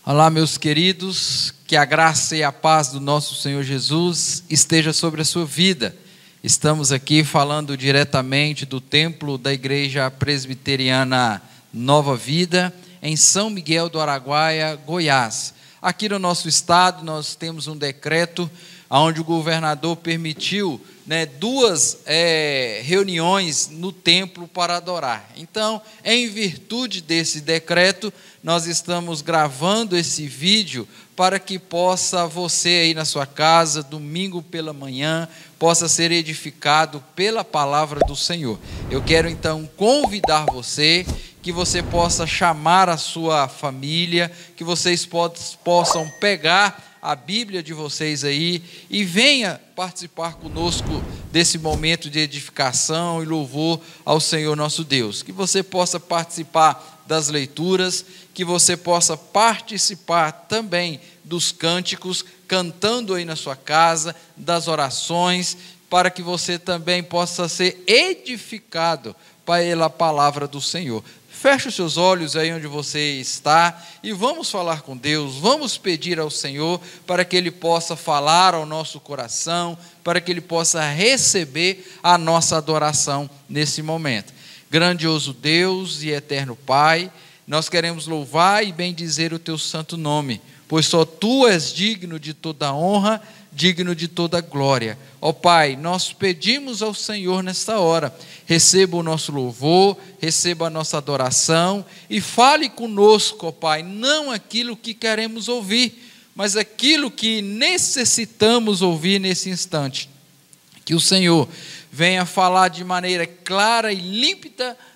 Olá, meus queridos, que a graça e a paz do nosso Senhor Jesus esteja sobre a sua vida. Estamos aqui falando diretamente do templo da Igreja Presbiteriana Nova Vida, em São Miguel do Araguaia, Goiás. Aqui no nosso estado nós temos um decreto onde o governador permitiu duas reuniões no templo para adorar. Então, em virtude desse decreto, nós estamos gravando esse vídeo para que possa você aí na sua casa, domingo pela manhã, possa ser edificado pela palavra do Senhor. Eu quero então convidar você, que você possa chamar a sua família, que vocês possam pegar a Bíblia de vocês aí e venha participar conosco desse momento de edificação e louvor ao Senhor nosso Deus. Que você possa participar das leituras, que você possa participar também dos cânticos, cantando aí na sua casa, das orações, para que você também possa ser edificado pela palavra do Senhor. Feche os seus olhos aí onde você está e vamos falar com Deus, vamos pedir ao Senhor para que Ele possa falar ao nosso coração, para que Ele possa receber a nossa adoração nesse momento. Grandioso Deus e eterno Pai, nós queremos louvar e bendizer o Teu santo nome, pois só Tu és digno de toda honra, digno de toda glória. Ó Pai, nós pedimos ao Senhor nesta hora, receba o nosso louvor, receba a nossa adoração e fale conosco, ó Pai, não aquilo que queremos ouvir, mas aquilo que necessitamos ouvir nesse instante. Que o Senhor venha falar de maneira clara e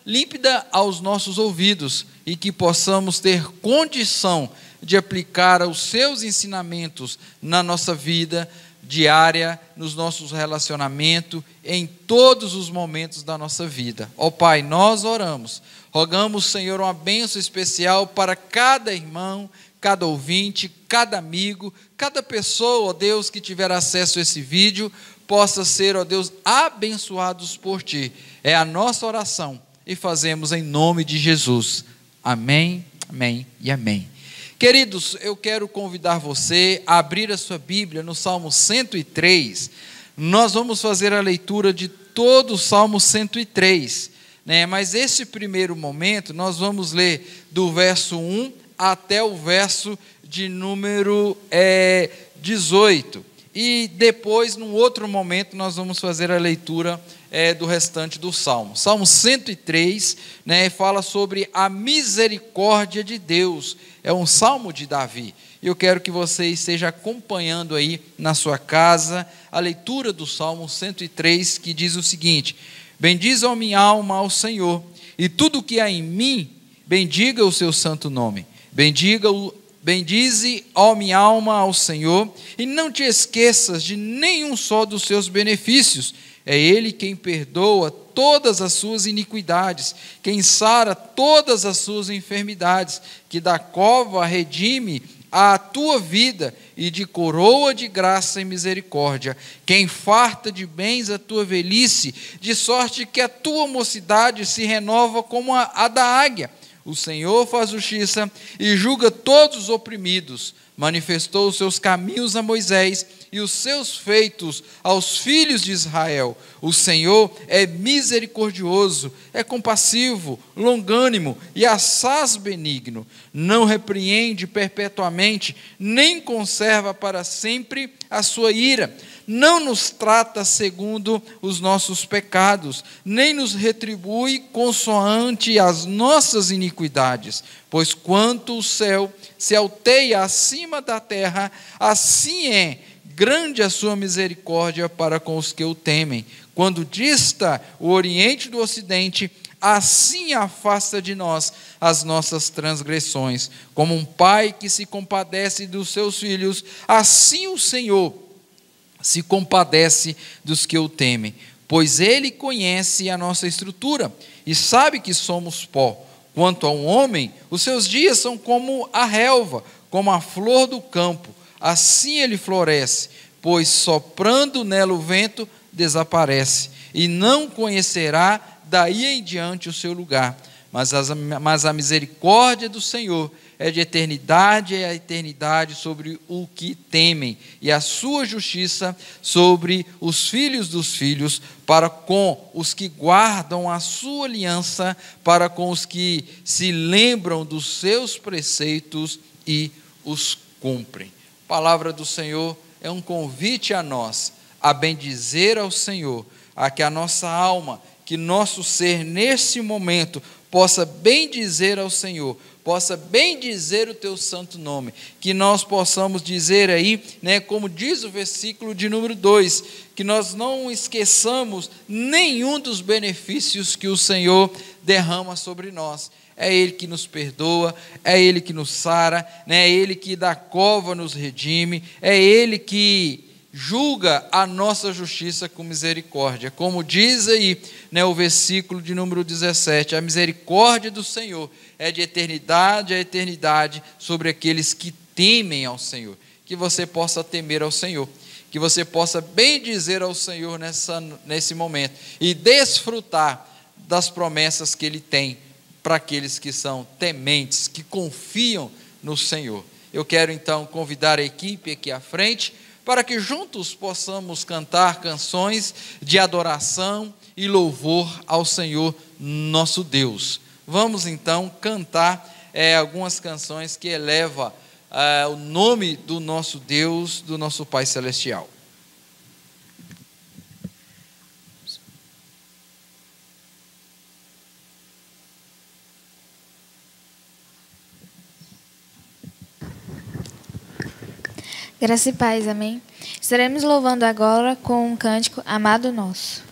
límpida aos nossos ouvidos e que possamos ter condição de aplicar os seus ensinamentos na nossa vida diária, nos nossos relacionamentos, em todos os momentos da nossa vida. Ó Pai, nós oramos, rogamos, Senhor, uma bênção especial para cada irmão, cada ouvinte, cada amigo, cada pessoa, ó Deus, que tiver acesso a esse vídeo, possa ser, ó Deus, abençoados por Ti. É a nossa oração e fazemos em nome de Jesus. Amém, amém e amém. Queridos, eu quero convidar você a abrir a sua Bíblia no Salmo 103. Nós vamos fazer a leitura de todo o Salmo 103, mas esse primeiro momento nós vamos ler do verso 1 até o verso de número 18. E depois, num outro momento, nós vamos fazer a leitura do restante do Salmo. Salmo 103, fala sobre a misericórdia de Deus. É um Salmo de Davi. Eu quero que você esteja acompanhando aí na sua casa a leitura do Salmo 103, que diz o seguinte: bendize a minha alma ao Senhor, e tudo que há em mim, bendiga o seu santo nome. Bendize, ó minha alma, ao Senhor, e não te esqueças de nenhum só dos seus benefícios. É Ele quem perdoa todas as suas iniquidades, quem sara todas as suas enfermidades, que da cova redime a tua vida e de coroa de graça e misericórdia, quem farta de bens a tua velhice, de sorte que a tua mocidade se renova como a da águia. O Senhor faz justiça e julga todos os oprimidos. Manifestou os seus caminhos a Moisés e os seus feitos aos filhos de Israel. O Senhor é misericordioso, é compassivo, longânimo e assaz benigno. Não repreende perpetuamente, nem conserva para sempre a sua ira. Não nos trata segundo os nossos pecados, nem nos retribui consoante as nossas iniquidades. Pois quanto o céu se alteia acima da terra, assim é grande a sua misericórdia para com os que o temem. Quando dista o oriente do ocidente, assim afasta de nós as nossas transgressões. Como um pai que se compadece dos seus filhos, assim o Senhor se compadece dos que o temem, pois Ele conhece a nossa estrutura e sabe que somos pó. Quanto ao homem, os seus dias são como a relva, como a flor do campo. Assim ele floresce, pois soprando nela o vento, desaparece, e não conhecerá daí em diante o seu lugar. Mas a misericórdia do Senhor é de eternidade a eternidade sobre o que temem, e a sua justiça sobre os filhos dos filhos, para com os que guardam a sua aliança, para com os que se lembram dos seus preceitos e os cumprem. A palavra do Senhor é um convite a nós a bendizer ao Senhor, a que a nossa alma, que nosso ser nesse momento possa bendizer ao Senhor, possa bendizer o teu santo nome, que nós possamos dizer aí, como diz o versículo de número 2, que nós não esqueçamos nenhum dos benefícios que o Senhor derrama sobre nós. É Ele que nos perdoa, é Ele que nos sara, é Ele que da cova nos redime, é Ele que julga a nossa justiça com misericórdia. Como diz aí, o versículo de número 17, a misericórdia do Senhor é de eternidade a eternidade sobre aqueles que temem ao Senhor. Que você possa temer ao Senhor, que você possa bendizer ao Senhor nesse momento e desfrutar das promessas que Ele tem para aqueles que são tementes, que confiam no Senhor. Eu quero então convidar a equipe aqui à frente, para que juntos possamos cantar canções de adoração e louvor ao Senhor nosso Deus. Vamos então cantar algumas canções que elevam o nome do nosso Deus, do nosso Pai Celestial. Graça e paz, amém? Estaremos louvando agora com um cântico, Amado Nosso.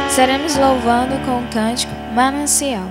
Estaremos louvando com o cântico Manancial.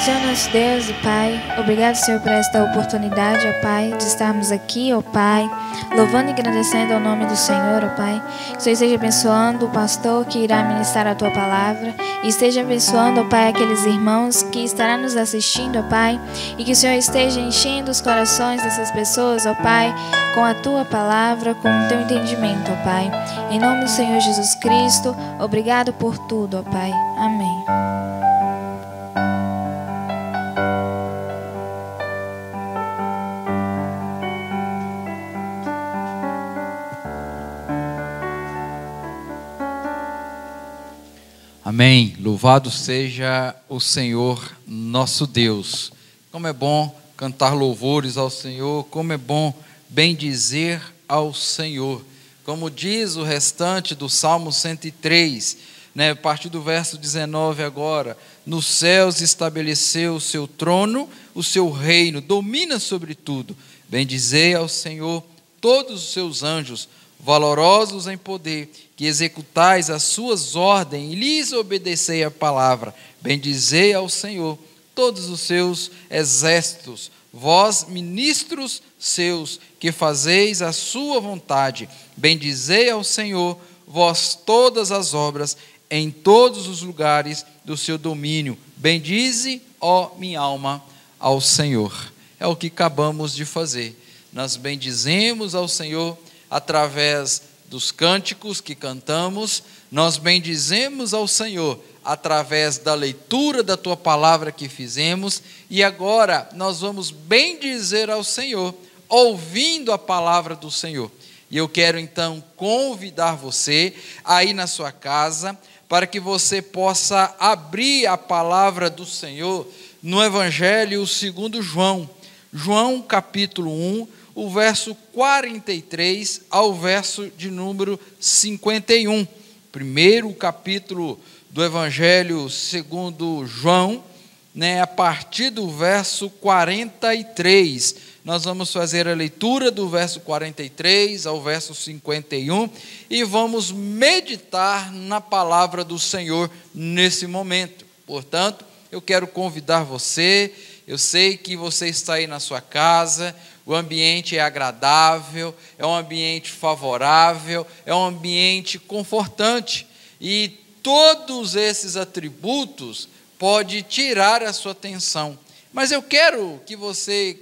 Senhor nosso Deus e Pai, obrigado, Senhor, por esta oportunidade, ó Pai, de estarmos aqui, ó Pai, louvando e agradecendo ao nome do Senhor, ó Pai. Que o Senhor esteja abençoando o pastor que irá ministrar a Tua palavra e esteja abençoando, ó Pai, aqueles irmãos que estarão nos assistindo, ó Pai, e que o Senhor esteja enchendo os corações dessas pessoas, ó Pai, com a Tua palavra, com o Teu entendimento, ó Pai. Em nome do Senhor Jesus Cristo, obrigado por tudo, ó Pai. Amém. Amém. Louvado seja o Senhor nosso Deus. Como é bom cantar louvores ao Senhor, como é bom bendizer ao Senhor. Como diz o restante do Salmo 103, a partir do verso 19 agora: nos céus estabeleceu o seu trono, o seu reino domina sobre tudo. Bendizei ao Senhor todos os seus anjos, valorosos em poder, que executais as suas ordens e lhes obedecei a palavra. Bendizei ao Senhor todos os seus exércitos, vós, ministros seus, que fazeis a sua vontade. Bendizei ao Senhor, vós todas as obras, em todos os lugares do seu domínio. Bendize, ó minha alma, ao Senhor. É o que acabamos de fazer. Nós bendizemos ao Senhor através dos cânticos que cantamos, nós bendizemos ao Senhor através da leitura da Tua palavra que fizemos, e agora nós vamos bendizer ao Senhor, ouvindo a palavra do Senhor. E eu quero então convidar você aí na sua casa, para que você possa abrir a palavra do Senhor no Evangelho segundo João, João capítulo 1, o verso 43 ao verso de número 51. Primeiro capítulo do Evangelho segundo João, a partir do verso 43. Nós vamos fazer a leitura do verso 43 ao verso 51 e vamos meditar na palavra do Senhor nesse momento. Portanto, eu quero convidar você. Eu sei que você está aí na sua casa, o ambiente é agradável, é um ambiente favorável, é um ambiente confortante, e todos esses atributos podem tirar a sua atenção. Mas eu quero que você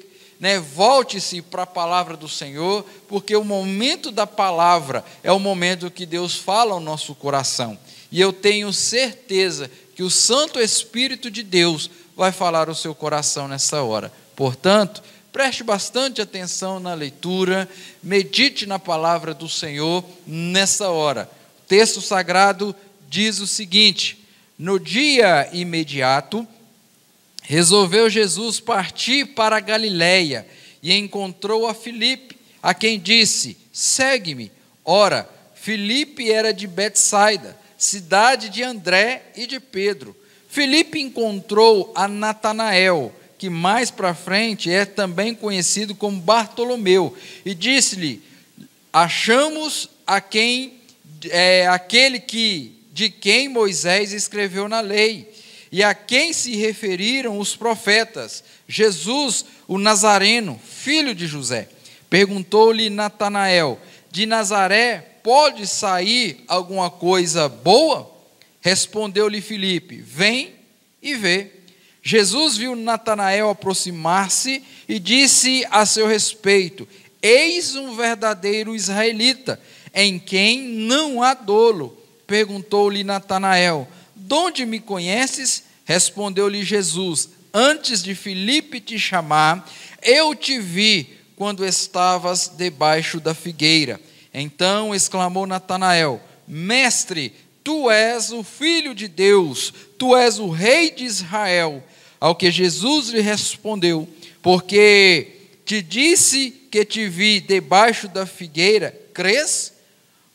volte-se para a palavra do Senhor, porque o momento da palavra é o momento que Deus fala ao nosso coração, e eu tenho certeza que o Santo Espírito de Deus vai falar ao seu coração nessa hora. Portanto, preste bastante atenção na leitura, medite na palavra do Senhor nessa hora. O texto sagrado diz o seguinte: no dia imediato, resolveu Jesus partir para a Galiléia e encontrou a Filipe, a quem disse: segue-me. Ora, Filipe era de Betsaida, cidade de André e de Pedro. Filipe encontrou a Natanael, que mais para frente é também conhecido como Bartolomeu, e disse-lhe: achamos aquele de quem Moisés escreveu na lei, e a quem se referiram os profetas, Jesus, o Nazareno, filho de José. Perguntou-lhe Natanael: de Nazaré pode sair alguma coisa boa? Respondeu-lhe Filipe: vem e vê. Jesus viu Natanael aproximar-se e disse a seu respeito: eis um verdadeiro israelita, em quem não há dolo. Perguntou-lhe Natanael: de onde me conheces? Respondeu-lhe Jesus: antes de Filipe te chamar, eu te vi quando estavas debaixo da figueira. Então exclamou Natanael: mestre, tu és o Filho de Deus, tu és o Rei de Israel. Ao que Jesus lhe respondeu: porque te disse que te vi debaixo da figueira, crês?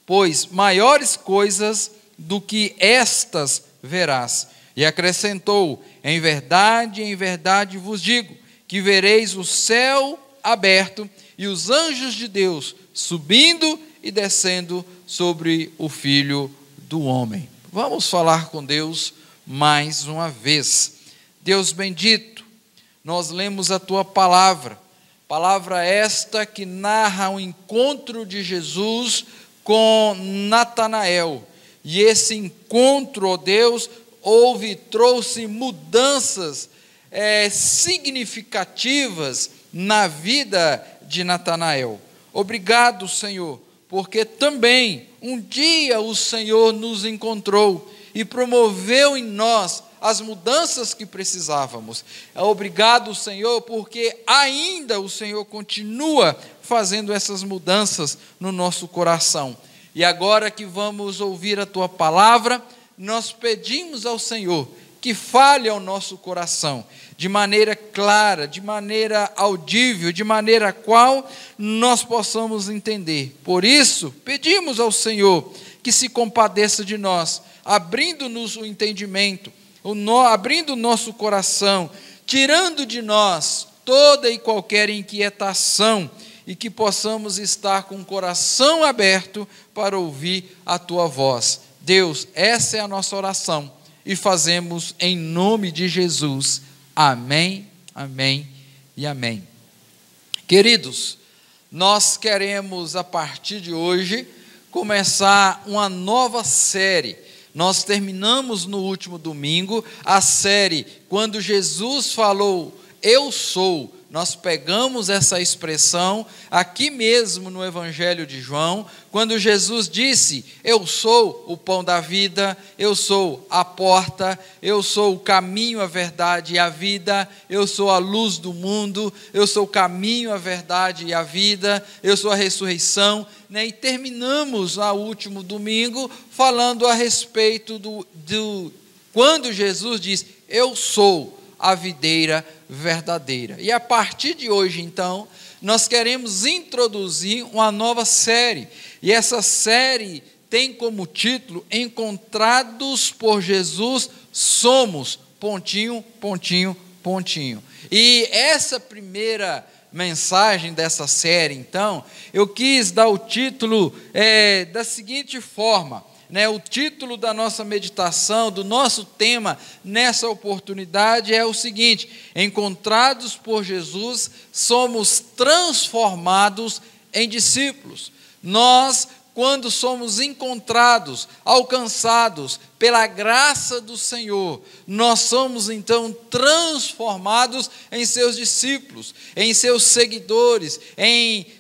Pois maiores coisas do que estas verás. E acrescentou: em verdade vos digo, que vereis o céu aberto e os anjos de Deus subindo e descendo sobre o Filho do homem. Vamos falar com Deus mais uma vez. Deus bendito, nós lemos a tua palavra esta que narra o encontro de Jesus com Natanael. E esse encontro, ó Deus, trouxe mudanças significativas na vida de Natanael. Obrigado, Senhor, porque também um dia o Senhor nos encontrou e promoveu em nós as mudanças que precisávamos. Obrigado, Senhor, porque ainda o Senhor continua fazendo essas mudanças no nosso coração. E agora que vamos ouvir a tua palavra, nós pedimos ao Senhor que fale ao nosso coração de maneira clara, de maneira audível, de maneira a qual nós possamos entender. Por isso, pedimos ao Senhor que se compadeça de nós, abrindo-nos o entendimento, abrindo o nosso coração, tirando de nós toda e qualquer inquietação, e que possamos estar com o coração aberto para ouvir a tua voz. Deus, essa é a nossa oração, e fazemos em nome de Jesus. Amém, amém e amém. Queridos, nós queremos a partir de hoje começar uma nova série. Nós terminamos no último domingo a série quando Jesus falou, eu sou. Nós pegamos essa expressão aqui mesmo no Evangelho de João, quando Jesus disse, eu sou o pão da vida, eu sou a porta, eu sou o caminho, a verdade e a vida, eu sou a luz do mundo, eu sou o caminho, a verdade e a vida, eu sou a ressurreição. E terminamos no último domingo falando a respeito quando Jesus diz, eu sou a videira verdadeira. E a partir de hoje, então, nós queremos introduzir uma nova série. E essa série tem como título, Encontrados por Jesus, somos, ... E essa primeira mensagem dessa série, então, eu quis dar o título da seguinte forma, o título da nossa meditação, do nosso tema nessa oportunidade é o seguinte, encontrados por Jesus, somos transformados em discípulos. Nós, quando somos encontrados, alcançados pela graça do Senhor, nós somos então transformados em seus discípulos, em seus seguidores,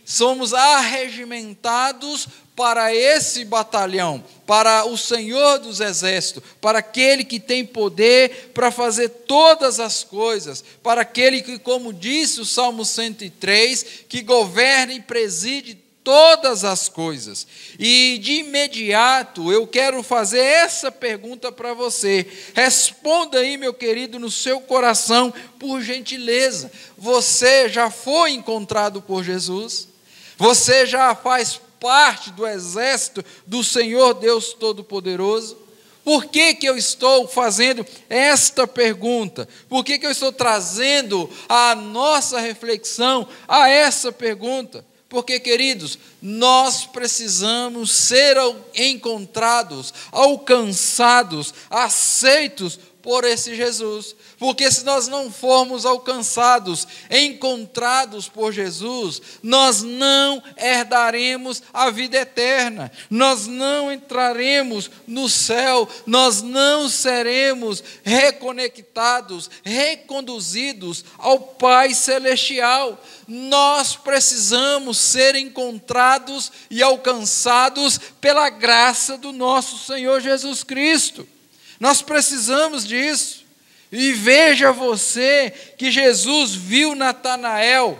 somos arregimentados para esse batalhão, para o Senhor dos Exércitos, para aquele que tem poder para fazer todas as coisas, para aquele que, como disse o Salmo 103, que governa e preside todas as coisas. E de imediato eu quero fazer essa pergunta para você. Responda aí, meu querido, no seu coração, por gentileza. Você já foi encontrado por Jesus? Você já faz parte do exército do Senhor Deus Todo-Poderoso? Por que eu estou fazendo esta pergunta? Por que eu estou trazendo a nossa reflexão a essa pergunta? Porque, queridos, nós precisamos ser encontrados, alcançados, aceitos por esse Jesus. Porque se nós não formos alcançados, encontrados por Jesus, nós não herdaremos a vida eterna, nós não entraremos no céu, nós não seremos reconectados, reconduzidos ao Pai Celestial. Nós precisamos ser encontrados e alcançados pela graça do nosso Senhor Jesus Cristo. Nós precisamos disso. E veja você que Jesus viu Natanael,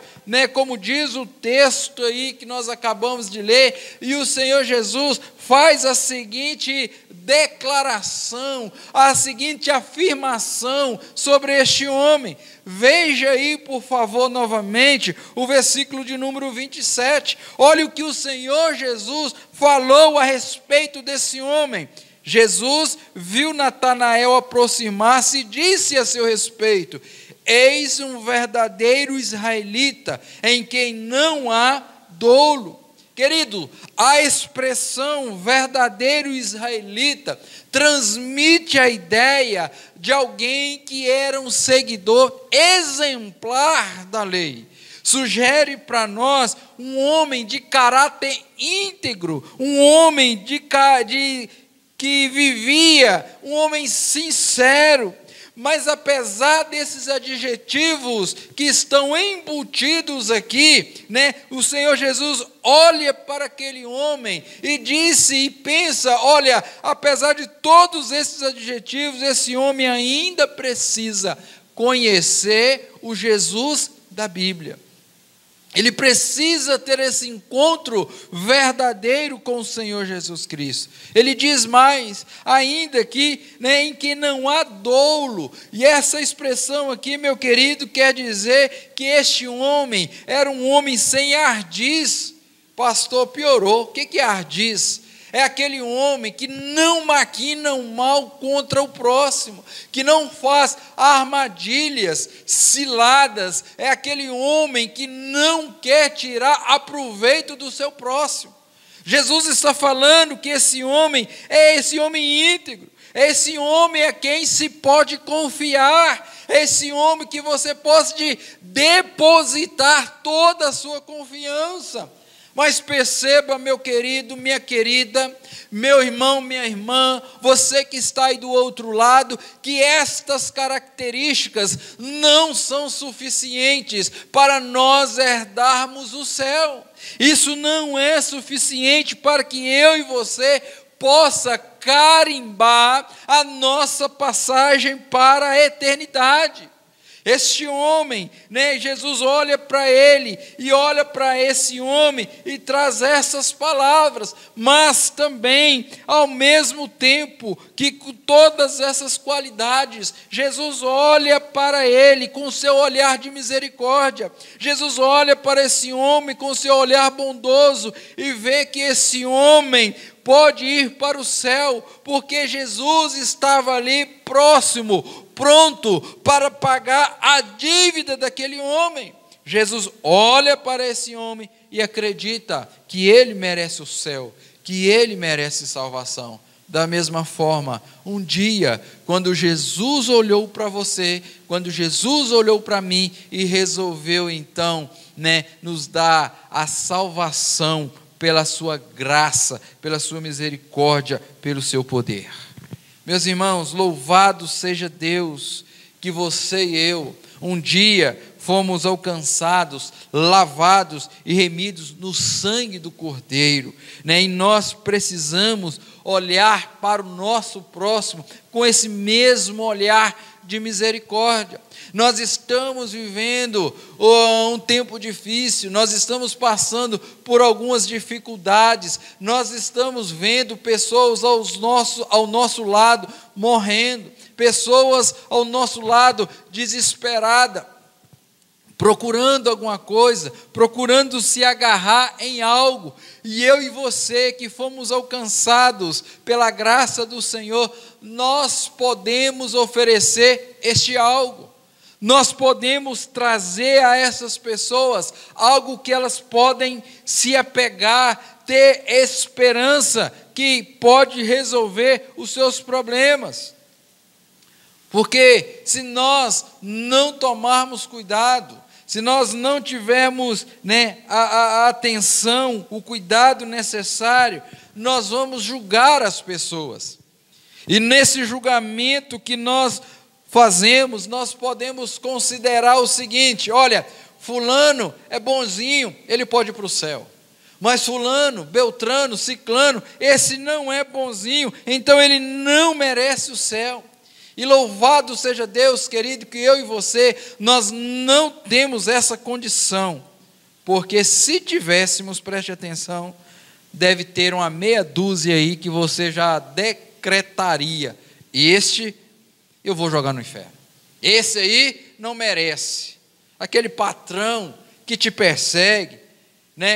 como diz o texto aí que nós acabamos de ler, e o Senhor Jesus faz a seguinte declaração, a seguinte afirmação sobre este homem. Veja aí, por favor, novamente, o versículo de número 27. Olha o que o Senhor Jesus falou a respeito desse homem. Jesus viu Natanael aproximar-se e disse a seu respeito, eis um verdadeiro israelita, em quem não há dolo. Querido, a expressão verdadeiro israelita transmite a ideia de alguém que era um seguidor exemplar da lei. Sugere para nós um homem de caráter íntegro, um homem que vivia, um homem sincero. Mas apesar desses adjetivos que estão embutidos aqui, o Senhor Jesus olha para aquele homem e disse e pensa, olha, apesar de todos esses adjetivos, esse homem ainda precisa conhecer o Jesus da Bíblia. Ele precisa ter esse encontro verdadeiro com o Senhor Jesus Cristo. Ele diz mais, ainda que, em que não há dolo. E essa expressão aqui, meu querido, quer dizer que este homem era um homem sem ardis. Pastor, piorou. O que é ardis? É aquele homem que não maquina o mal contra o próximo, que não faz armadilhas, ciladas. É aquele homem que não quer tirar aproveito do seu próximo. Jesus está falando que esse homem é esse homem íntegro, esse homem a quem se pode confiar, esse homem que você pode depositar toda a sua confiança. Mas perceba, meu querido, minha querida, meu irmão, minha irmã, você que está aí do outro lado, que estas características não são suficientes para nós herdarmos o céu. Isso não é suficiente para que eu e você possa carimbar a nossa passagem para a eternidade. Este homem, Jesus olha para ele e olha para esse homem e traz essas palavras, mas também, ao mesmo tempo que com todas essas qualidades, Jesus olha para ele com seu olhar de misericórdia. Jesus olha para esse homem com seu olhar bondoso e vê que esse homem pode ir para o céu, porque Jesus estava ali próximo, pronto para pagar a dívida daquele homem. Jesus olha para esse homem e acredita que ele merece o céu, que ele merece salvação. Da mesma forma, um dia, quando Jesus olhou para você, quando Jesus olhou para mim e resolveu então, nos dar a salvação pela sua graça, pela sua misericórdia, pelo seu poder. Meus irmãos, louvado seja Deus, que você e eu, um dia fomos alcançados, lavados e remidos no sangue do Cordeiro, e nós precisamos olhar para o nosso próximo com esse mesmo olhar de misericórdia. Nós estamos vivendo um tempo difícil, nós estamos passando por algumas dificuldades, nós estamos vendo pessoas ao nosso lado morrendo, pessoas ao nosso lado desesperadas, procurando alguma coisa, procurando se agarrar em algo, e eu e você que fomos alcançados pela graça do Senhor, nós podemos oferecer este algo, nós podemos trazer a essas pessoas algo que elas podem se apegar, ter esperança que pode resolver os seus problemas. Porque se nós não tomarmos cuidado, se nós não tivermos a atenção, o cuidado necessário, nós vamos julgar as pessoas. E nesse julgamento que nós fazemos, nós podemos considerar o seguinte: olha, fulano é bonzinho, ele pode ir para o céu. Mas fulano, beltrano, ciclano, esse não é bonzinho, então ele não merece o céu. E louvado seja Deus, querido, que eu e você, nós não temos essa condição, porque se tivéssemos, preste atenção, deve ter uma meia dúzia aí que você já decretaria: este eu vou jogar no inferno, esse aí não merece. Aquele patrão que te persegue,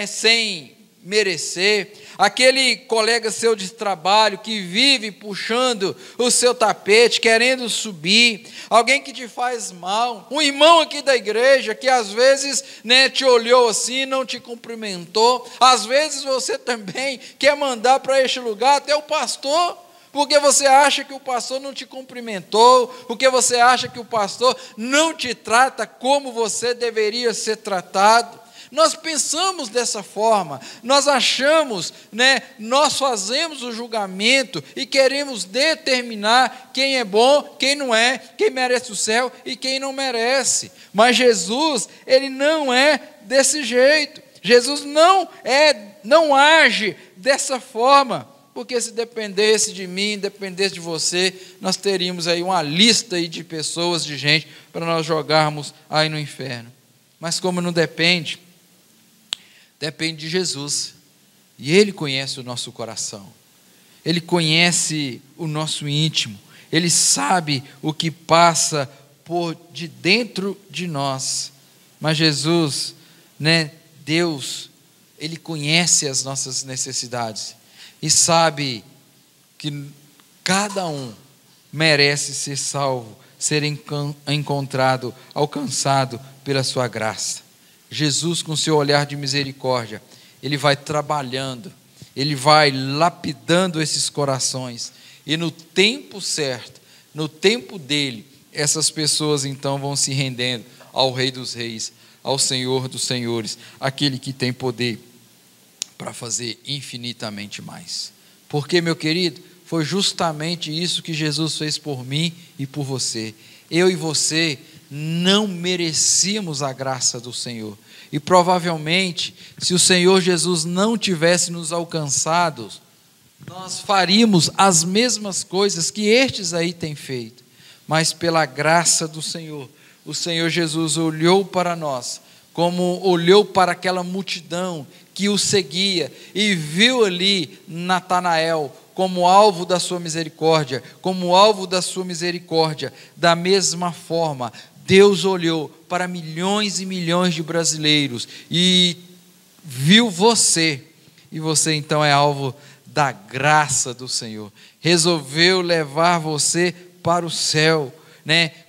sem merecer, aquele colega seu de trabalho que vive puxando o seu tapete, querendo subir, alguém que te faz mal, um irmão aqui da igreja que às vezes, te olhou assim, não te cumprimentou, às vezes você também quer mandar para este lugar até o pastor, porque você acha que o pastor não te cumprimentou, porque você acha que o pastor não te trata como você deveria ser tratado. Nós pensamos dessa forma, nós achamos, nós fazemos o julgamento e queremos determinar quem é bom, quem não é, quem merece o céu e quem não merece. Mas Jesus, ele não é desse jeito. Jesus não age dessa forma, porque se dependesse de mim, dependesse de você, nós teríamos aí uma lista aí de pessoas, de gente, para nós jogarmos aí no inferno. Mas como não depende de Jesus, e Ele conhece o nosso coração, Ele conhece o nosso íntimo, Ele sabe o que passa por de dentro de nós. Mas Jesus, Deus, Ele conhece as nossas necessidades e sabe que cada um merece ser salvo, ser encontrado, alcançado pela sua graça. Jesus, com seu olhar de misericórdia, Ele vai trabalhando, Ele vai lapidando esses corações, e no tempo certo, no tempo dEle, essas pessoas então vão se rendendo ao Rei dos Reis, ao Senhor dos Senhores, aquele que tem poder para fazer infinitamente mais. Porque, meu querido, foi justamente isso que Jesus fez por mim e por você. Eu e você não merecíamos a graça do Senhor. E provavelmente, se o Senhor Jesus não tivesse nos alcançado, nós faríamos as mesmas coisas que estes aí têm feito. Mas pela graça do Senhor, o Senhor Jesus olhou para nós, como olhou para aquela multidão que o seguia, e viu ali Natanael como alvo da sua misericórdia, da mesma forma, Deus olhou para milhões e milhões de brasileiros e viu você, e você então é alvo da graça do Senhor, resolveu levar você para o céu,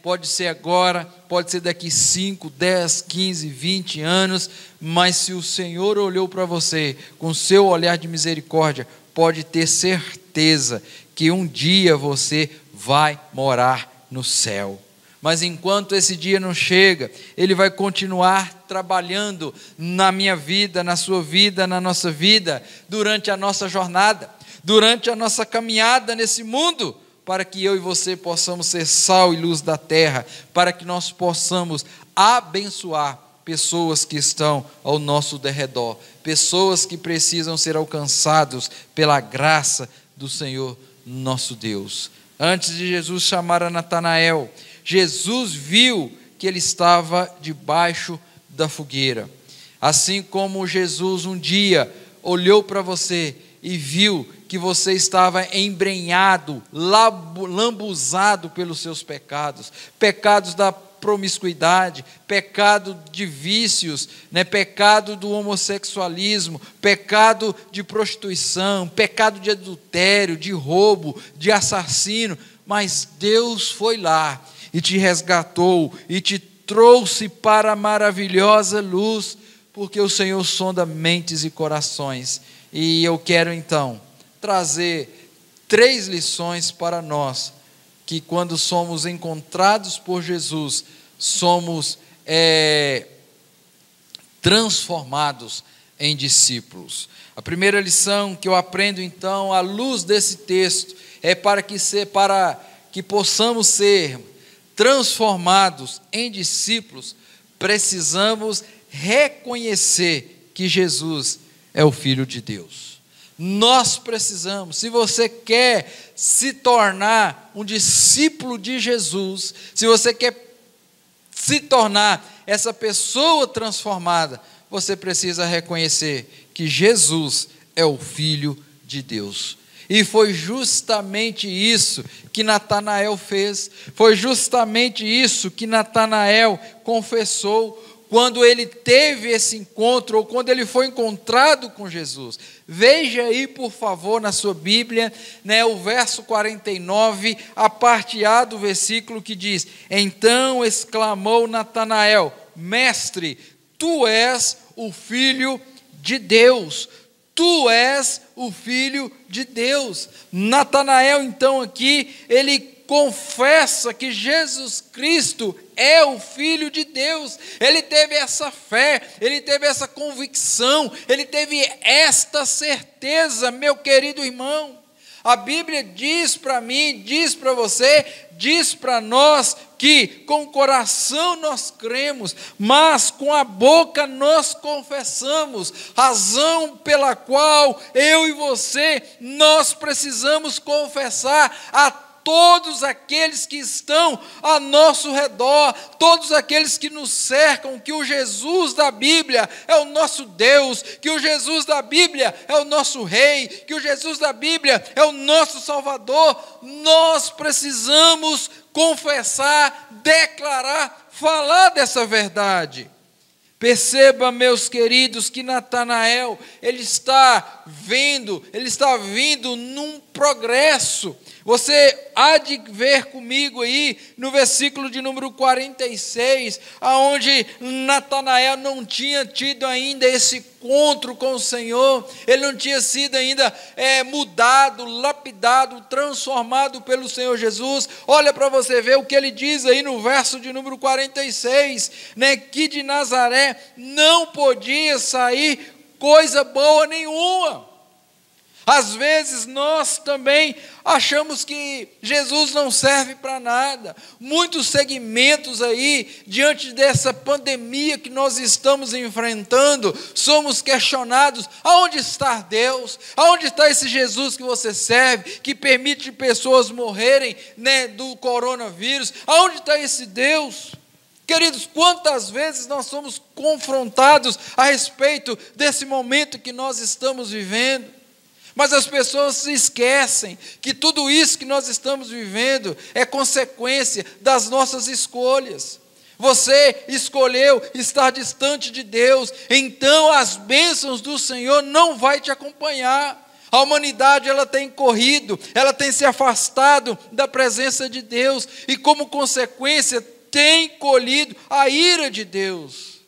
Pode ser agora, pode ser daqui 5, 10, 15, 20 anos, mas se o Senhor olhou para você com seu olhar de misericórdia, pode ter certeza que um dia você vai morar no céu. Mas enquanto esse dia não chega, Ele vai continuar trabalhando na minha vida, na sua vida, na nossa vida, durante a nossa jornada, durante a nossa caminhada nesse mundo, para que eu e você possamos ser sal e luz da terra, para que nós possamos abençoar pessoas que estão ao nosso derredor, pessoas que precisam ser alcançados pela graça do Senhor nosso Deus. Antes de Jesus chamar a Natanael, Jesus viu que ele estava debaixo da fogueira. Assim como Jesus um dia olhou para você e viu que você estava embrenhado, lambuzado pelos seus pecados, pecados da promiscuidade, pecado de vícios, pecado do homossexualismo, pecado de prostituição, pecado de adultério, de roubo, de assassino, mas Deus foi lá e te resgatou e te trouxe para a maravilhosa luz, porque o Senhor sonda mentes e corações. E eu quero então trazer 3 lições para nós, que quando somos encontrados por Jesus, somos transformados em discípulos. A primeira lição que eu aprendo então, à luz desse texto, é para que possamos ser transformados em discípulos, precisamos reconhecer que Jesus é o Filho de Deus. Nós precisamos, se você quer se tornar um discípulo de Jesus, se você quer se tornar essa pessoa transformada, você precisa reconhecer que Jesus é o Filho de Deus. E foi justamente isso que Natanael fez, foi justamente isso que Natanael confessou quando ele teve esse encontro, ou quando ele foi encontrado com Jesus. Veja aí, por favor, na sua Bíblia, o verso 49, a parte A do versículo que diz: então exclamou Natanael: mestre, tu és o Filho de Deus. Tu és o Filho de Deus. Natanael, então, aqui, ele confessa que Jesus Cristo é o Filho de Deus. Ele teve essa fé, ele teve essa convicção, ele teve esta certeza, meu querido irmão. A Bíblia diz para mim, diz para você, diz para nós que com o coração nós cremos, mas com a boca nós confessamos, razão pela qual eu e você, nós precisamos confessar a todos aqueles que estão a nosso redor, todos aqueles que nos cercam, que o Jesus da Bíblia é o nosso Deus, que o Jesus da Bíblia é o nosso Rei, que o Jesus da Bíblia é o nosso Salvador. Nós precisamos confessar, declarar, falar dessa verdade. Perceba, meus queridos, que Natanael, ele está vindo num progresso. Você há de ver comigo aí no versículo de número 46, aonde Natanael não tinha tido ainda esse encontro com o Senhor, ele não tinha sido ainda mudado, lapidado, transformado pelo Senhor Jesus. Olha para você ver o que ele diz aí no verso de número 46, que de Nazaré não podia sair coisa boa nenhuma. Às vezes nós também achamos que Jesus não serve para nada. Muitos segmentos aí, diante dessa pandemia que nós estamos enfrentando, somos questionados: aonde está Deus? Aonde está esse Jesus que você serve, que permite pessoas morrerem do coronavírus? Aonde está esse Deus? Queridos, quantas vezes nós somos confrontados a respeito desse momento que nós estamos vivendo? Mas as pessoas se esquecem que tudo isso que nós estamos vivendo é consequência das nossas escolhas. Você escolheu estar distante de Deus, então as bênçãos do Senhor não vai te acompanhar. A humanidade, ela tem corrido, ela tem se afastado da presença de Deus e, como consequência, tem colhido a ira de Deus.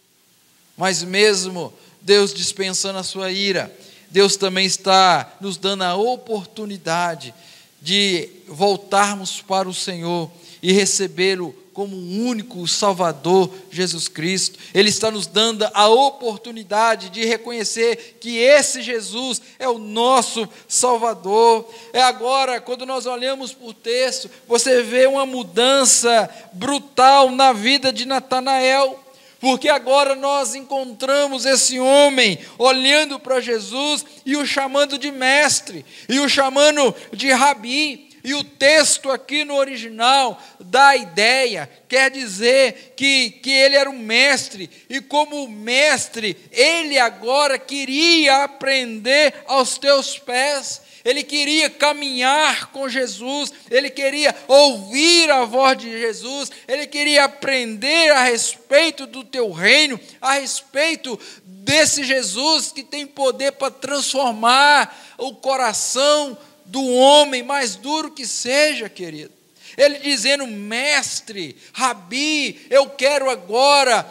Mas mesmo Deus dispensando a sua ira, Deus também está nos dando a oportunidade de voltarmos para o Senhor e recebê-lo como um único Salvador, Jesus Cristo. Ele está nos dando a oportunidade de reconhecer que esse Jesus é o nosso Salvador. Agora, quando nós olhamos para o texto, você vê uma mudança brutal na vida de Natanael. Porque agora nós encontramos esse homem olhando para Jesus e o chamando de mestre, e o chamando de rabi. E o texto aqui no original dá a ideia, quer dizer que ele era um mestre, e como mestre, ele agora queria aprender aos teus pés. Ele queria caminhar com Jesus, ele queria ouvir a voz de Jesus, ele queria aprender a respeito do teu reino, a respeito desse Jesus que tem poder para transformar o coração do homem, mais duro que seja, querido. Ele dizendo: mestre, rabi, eu quero agora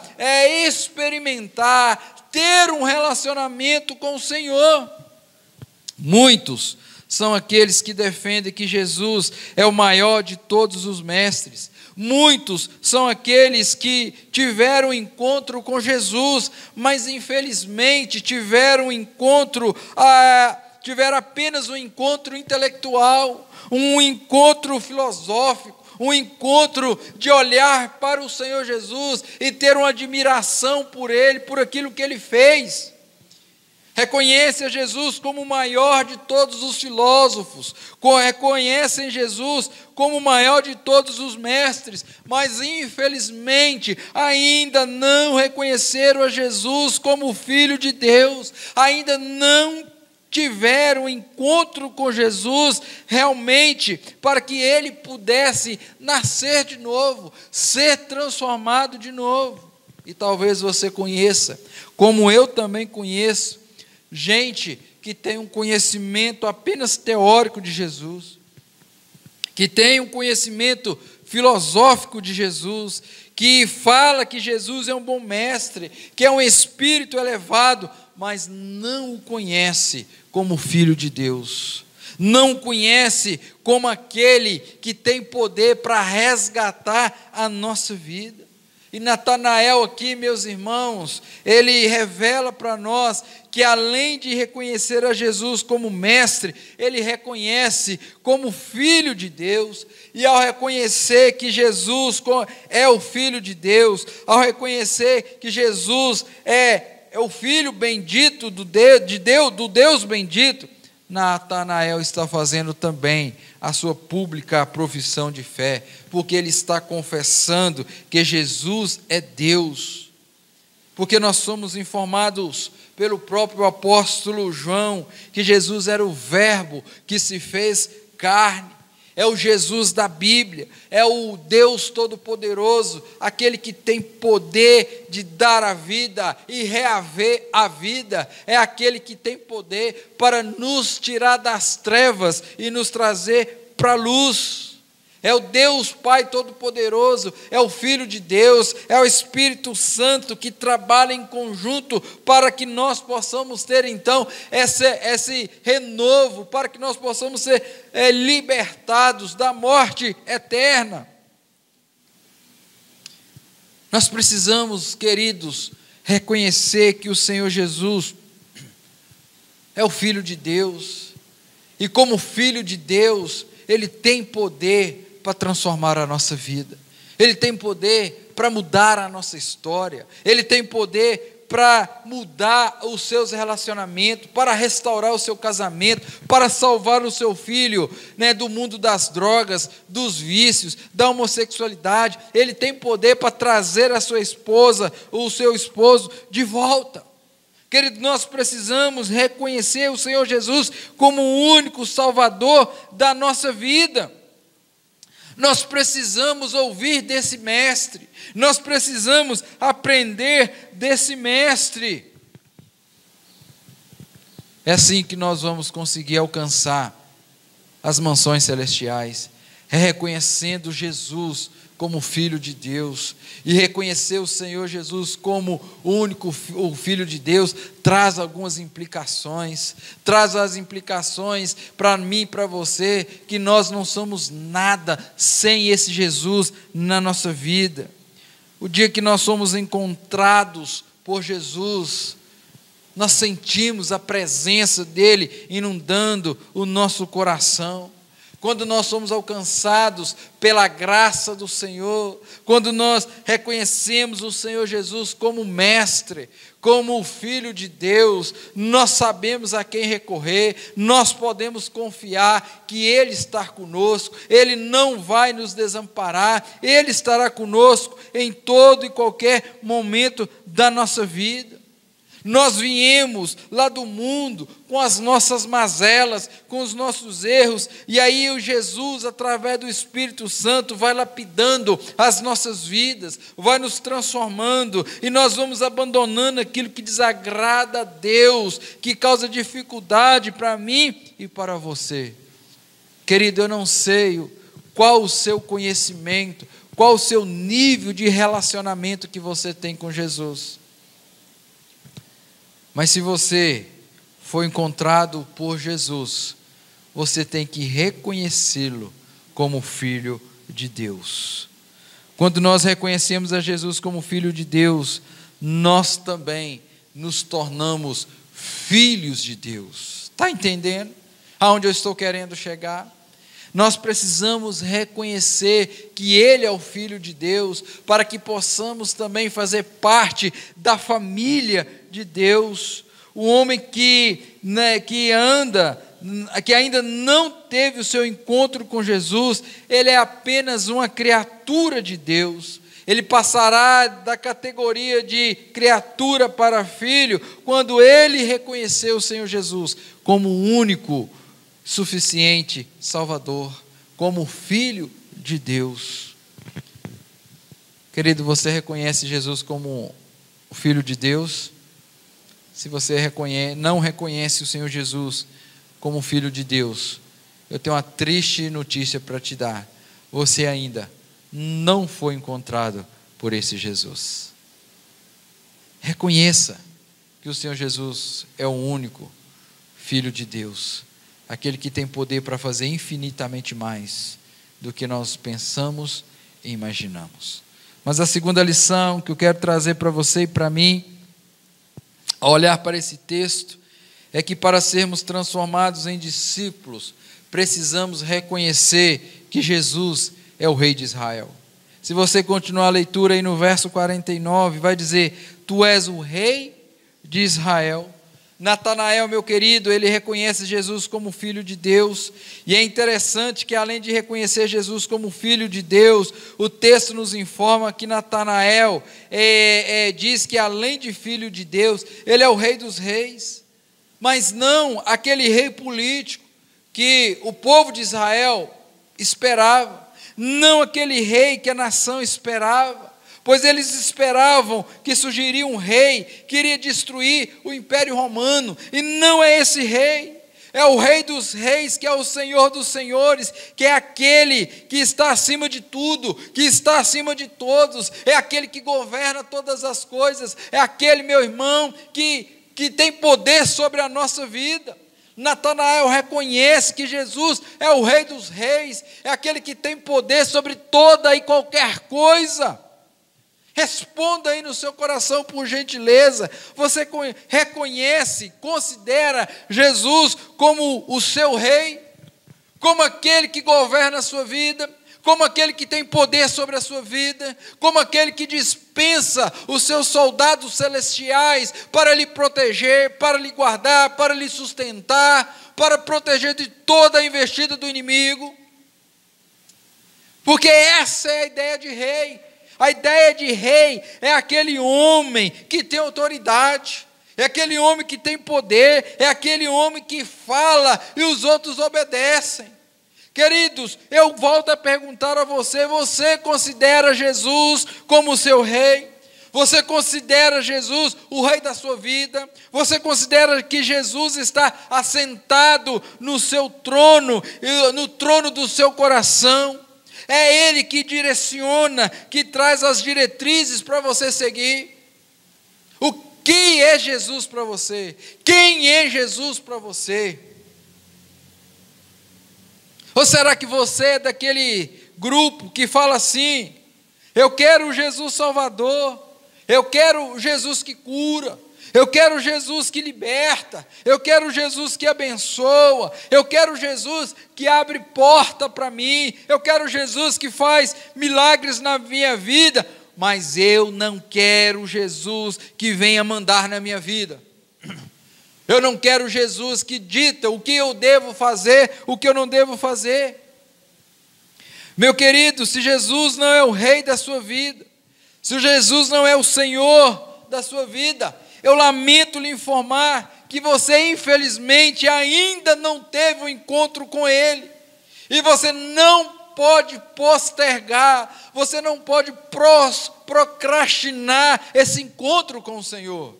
experimentar, ter um relacionamento com o Senhor. Muitos são aqueles que defendem que Jesus é o maior de todos os mestres. Muitos são aqueles que tiveram encontro com Jesus, mas infelizmente tiveram apenas um encontro intelectual, um encontro filosófico, um encontro de olhar para o Senhor Jesus e ter uma admiração por Ele, por aquilo que Ele fez. Reconhecem Jesus como o maior de todos os filósofos, reconhecem Jesus como o maior de todos os mestres, mas infelizmente ainda não reconheceram a Jesus como o Filho de Deus, ainda não tiveram encontro com Jesus realmente para que ele pudesse nascer de novo, ser transformado de novo. e talvez você conheça, como eu também conheço, gente que tem um conhecimento apenas teórico de Jesus, que tem um conhecimento filosófico de Jesus, que fala que Jesus é um bom mestre, que é um espírito elevado, mas não o conhece como Filho de Deus, não o conhece como aquele que tem poder para resgatar a nossa vida. E Natanael aqui, meus irmãos, ele revela para nós que além de reconhecer a Jesus como mestre, ele reconhece como Filho de Deus, e ao reconhecer que Jesus é o Filho de Deus, ao reconhecer que Jesus é o Filho bendito do Deus bendito, Natanael está fazendo também a sua pública profissão de fé, porque ele está confessando que Jesus é Deus, porque nós somos informados pelo próprio apóstolo João, que Jesus era o Verbo que se fez carne, é o Jesus da Bíblia, é o Deus Todo-Poderoso, aquele que tem poder de dar a vida e reaver a vida, é aquele que tem poder para nos tirar das trevas e nos trazer para a luz. É o Deus Pai Todo-Poderoso, é o Filho de Deus, é o Espírito Santo que trabalha em conjunto para que nós possamos ter então esse renovo, para que nós possamos ser libertados da morte eterna. Nós precisamos, queridos, reconhecer que o Senhor Jesus é o Filho de Deus, e como Filho de Deus, Ele tem poder para transformar a nossa vida, Ele tem poder para mudar a nossa história, Ele tem poder para mudar os seus relacionamentos, para restaurar o seu casamento, para salvar o seu filho, do mundo das drogas, dos vícios, da homossexualidade. Ele tem poder para trazer a sua esposa, o seu esposo de volta. Querido, nós precisamos reconhecer o Senhor Jesus como o único Salvador da nossa vida. Nós precisamos ouvir desse mestre, nós precisamos aprender desse mestre. É assim que nós vamos conseguir alcançar as mansões celestiais, é reconhecendo Jesus como Filho de Deus, e reconhecer o Senhor Jesus como o único o Filho de Deus, traz algumas implicações, traz as implicações para mim e para você, que nós não somos nada sem esse Jesus na nossa vida. O dia que nós somos encontrados por Jesus, nós sentimos a presença dEle inundando o nosso coração. Quando nós somos alcançados pela graça do Senhor, quando nós reconhecemos o Senhor Jesus como mestre, como o Filho de Deus, nós sabemos a quem recorrer, nós podemos confiar que Ele está conosco, Ele não vai nos desamparar, Ele estará conosco em todo e qualquer momento da nossa vida. Nós viemos lá do mundo com as nossas mazelas, com os nossos erros, e aí o Jesus, através do Espírito Santo, vai lapidando as nossas vidas, vai nos transformando, e nós vamos abandonando aquilo que desagrada a Deus, que causa dificuldade para mim e para você. Querido, eu não sei qual o seu conhecimento, qual o seu nível de relacionamento que você tem com Jesus. Mas se você foi encontrado por Jesus, você tem que reconhecê-lo como Filho de Deus. Quando nós reconhecemos a Jesus como Filho de Deus, nós também nos tornamos filhos de Deus. Está entendendo aonde eu estou querendo chegar? Nós precisamos reconhecer que Ele é o Filho de Deus, para que possamos também fazer parte da família de Deus. O homem que ainda não teve o seu encontro com Jesus, ele é apenas uma criatura de Deus. Ele passará da categoria de criatura para filho, quando ele reconhecer o Senhor Jesus como o único, suficiente Salvador, como Filho de Deus. Querido, você reconhece Jesus como o Filho de Deus? Se você não reconhece o Senhor Jesus como Filho de Deus, eu tenho uma triste notícia para te dar. Você ainda não foi encontrado por esse Jesus. Reconheça que o Senhor Jesus é o único Filho de Deus, aquele que tem poder para fazer infinitamente mais do que nós pensamos e imaginamos. Mas a segunda lição que eu quero trazer para você e para mim, ao olhar para esse texto, é que para sermos transformados em discípulos, precisamos reconhecer que Jesus é o Rei de Israel. Se você continuar a leitura aí no verso 49, vai dizer: Tu és o Rei de Israel. Natanael, meu querido, ele reconhece Jesus como Filho de Deus, e é interessante que além de reconhecer Jesus como Filho de Deus, o texto nos informa que Natanael diz que além de Filho de Deus, ele é o Rei dos Reis, mas não aquele rei político que o povo de Israel esperava, não aquele rei que a nação esperava, pois eles esperavam que surgiria um rei que iria destruir o Império Romano, e não é esse rei, é o Rei dos Reis, que é o Senhor dos Senhores, que é aquele que está acima de tudo, que está acima de todos, é aquele que governa todas as coisas, é aquele, meu irmão, que tem poder sobre a nossa vida. Natanael reconhece que Jesus é o Rei dos Reis, é aquele que tem poder sobre toda e qualquer coisa. Responda aí no seu coração, por gentileza. Você reconhece, considera Jesus como o seu rei, como aquele que governa a sua vida, como aquele que tem poder sobre a sua vida, como aquele que dispensa os seus soldados celestiais para lhe proteger, para lhe guardar, para lhe sustentar, para proteger de toda a investida do inimigo. Porque essa é a ideia de rei. A ideia de rei é aquele homem que tem autoridade, é aquele homem que tem poder, é aquele homem que fala e os outros obedecem. Queridos, eu volto a perguntar a você: você considera Jesus como seu rei? Você considera Jesus o rei da sua vida? Você considera que Jesus está assentado no seu trono, no trono do seu coração? É Ele que direciona, que traz as diretrizes para você seguir. O que é Jesus para você? Quem é Jesus para você? Ou será que você é daquele grupo que fala assim: eu quero Jesus Salvador, eu quero Jesus que cura, eu quero Jesus que liberta, eu quero Jesus que abençoa, eu quero Jesus que abre porta para mim, eu quero Jesus que faz milagres na minha vida, mas eu não quero Jesus que venha mandar na minha vida. Eu não quero Jesus que dita o que eu devo fazer, o que eu não devo fazer. Meu querido, se Jesus não é o rei da sua vida, se Jesus não é o Senhor da sua vida, eu lamento lhe informar que você, infelizmente, ainda não teve um encontro com Ele. E você não pode postergar, você não pode procrastinar esse encontro com o Senhor.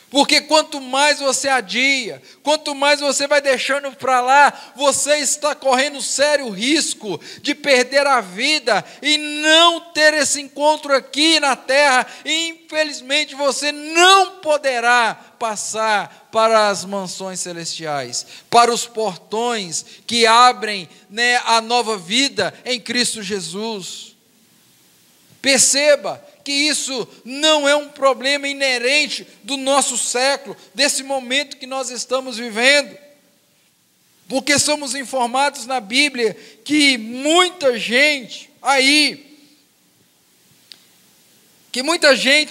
Porque quanto mais você adia, quanto mais você vai deixando para lá, você está correndo sério risco de perder a vida e não ter esse encontro aqui na terra. E infelizmente você não poderá passar para as mansões celestiais, para os portões que abrem, a nova vida em Cristo Jesus. Perceba que isso não é um problema inerente do nosso século, desse momento que nós estamos vivendo, porque somos informados na Bíblia que muita gente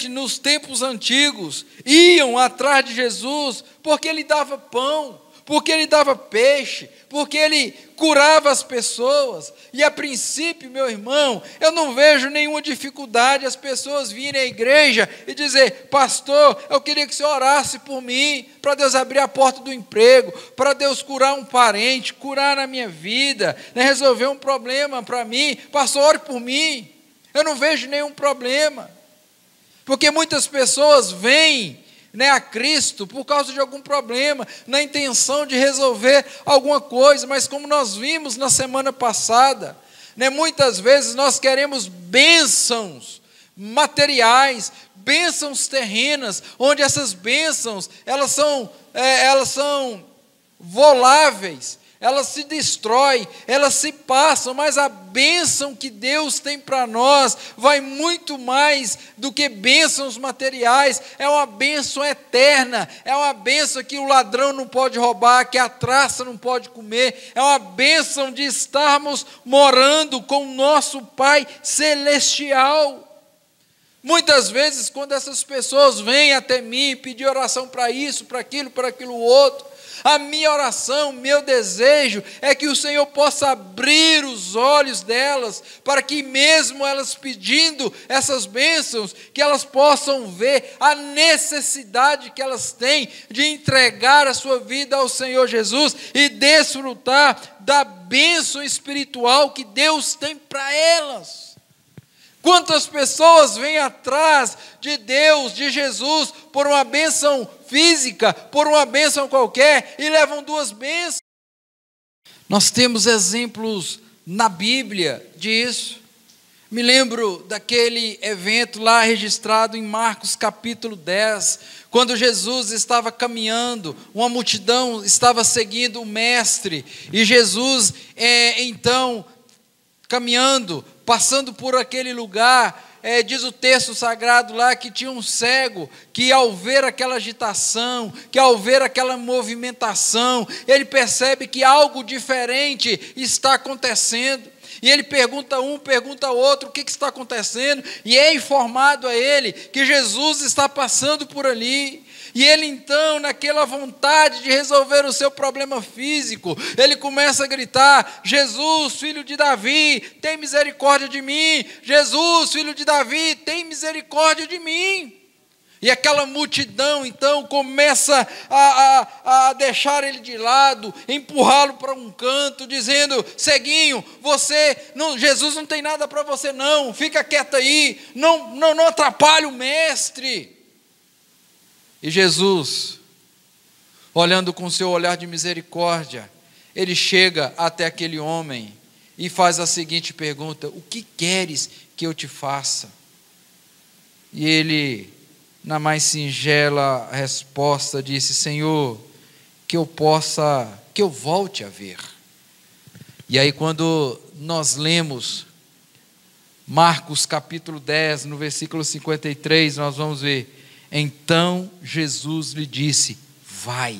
nos tempos antigos iam atrás de Jesus porque Ele dava pão, porque Ele dava peixe, porque Ele curava as pessoas. E a princípio, meu irmão, eu não vejo nenhuma dificuldade as pessoas virem à igreja e dizer: pastor, eu queria que o senhor orasse por mim, para Deus abrir a porta do emprego, para Deus curar um parente, curar a minha vida, resolver um problema para mim. Pastor, ore por mim. Eu não vejo nenhum problema. Porque muitas pessoas vêm, a Cristo por causa de algum problema, na intenção de resolver alguma coisa, mas como nós vimos na semana passada, muitas vezes nós queremos bênçãos materiais, bênçãos terrenas, onde essas bênçãos, elas são voláveis, elas se destroem, elas se passam, mas a bênção que Deus tem para nós vai muito mais do que bênçãos materiais, é uma bênção eterna, é uma bênção que o ladrão não pode roubar, que a traça não pode comer, é uma bênção de estarmos morando com o nosso Pai Celestial. Muitas vezes, quando essas pessoas vêm até mim pedir oração para isso, para aquilo outro, a minha oração, meu desejo é que o Senhor possa abrir os olhos delas, para que mesmo elas pedindo essas bênçãos, que elas possam ver a necessidade que elas têm de entregar a sua vida ao Senhor Jesus e desfrutar da bênção espiritual que Deus tem para elas. Quantas pessoas vêm atrás de Deus, de Jesus, por uma bênção física, por uma bênção qualquer, e levam duas bênçãos. Nós temos exemplos na Bíblia disso. Me lembro daquele evento lá registrado em Marcos capítulo 10, quando Jesus estava caminhando, uma multidão estava seguindo o Mestre, e Jesus, então, caminhando, passando por aquele lugar, diz o texto sagrado lá que tinha um cego, que ao ver aquela agitação, que ao ver aquela movimentação, ele percebe que algo diferente está acontecendo, e ele pergunta um, pergunta outro, o que está acontecendo, e é informado a ele que Jesus está passando por ali. E ele então, naquela vontade de resolver o seu problema físico, ele começa a gritar: Jesus, filho de Davi, tem misericórdia de mim. Jesus, filho de Davi, tem misericórdia de mim. E aquela multidão então começa a deixar ele de lado, empurrá-lo para um canto, dizendo: ceguinho, Jesus não tem nada para você não, fica quieto aí, não atrapalhe o mestre. E Jesus, olhando com seu olhar de misericórdia, ele chega até aquele homem e faz a seguinte pergunta: o que queres que eu te faça? E ele, na mais singela resposta, disse: Senhor, que eu volte a ver. E aí, quando nós lemos Marcos capítulo 10, no versículo 53, nós vamos ver: então Jesus lhe disse: vai,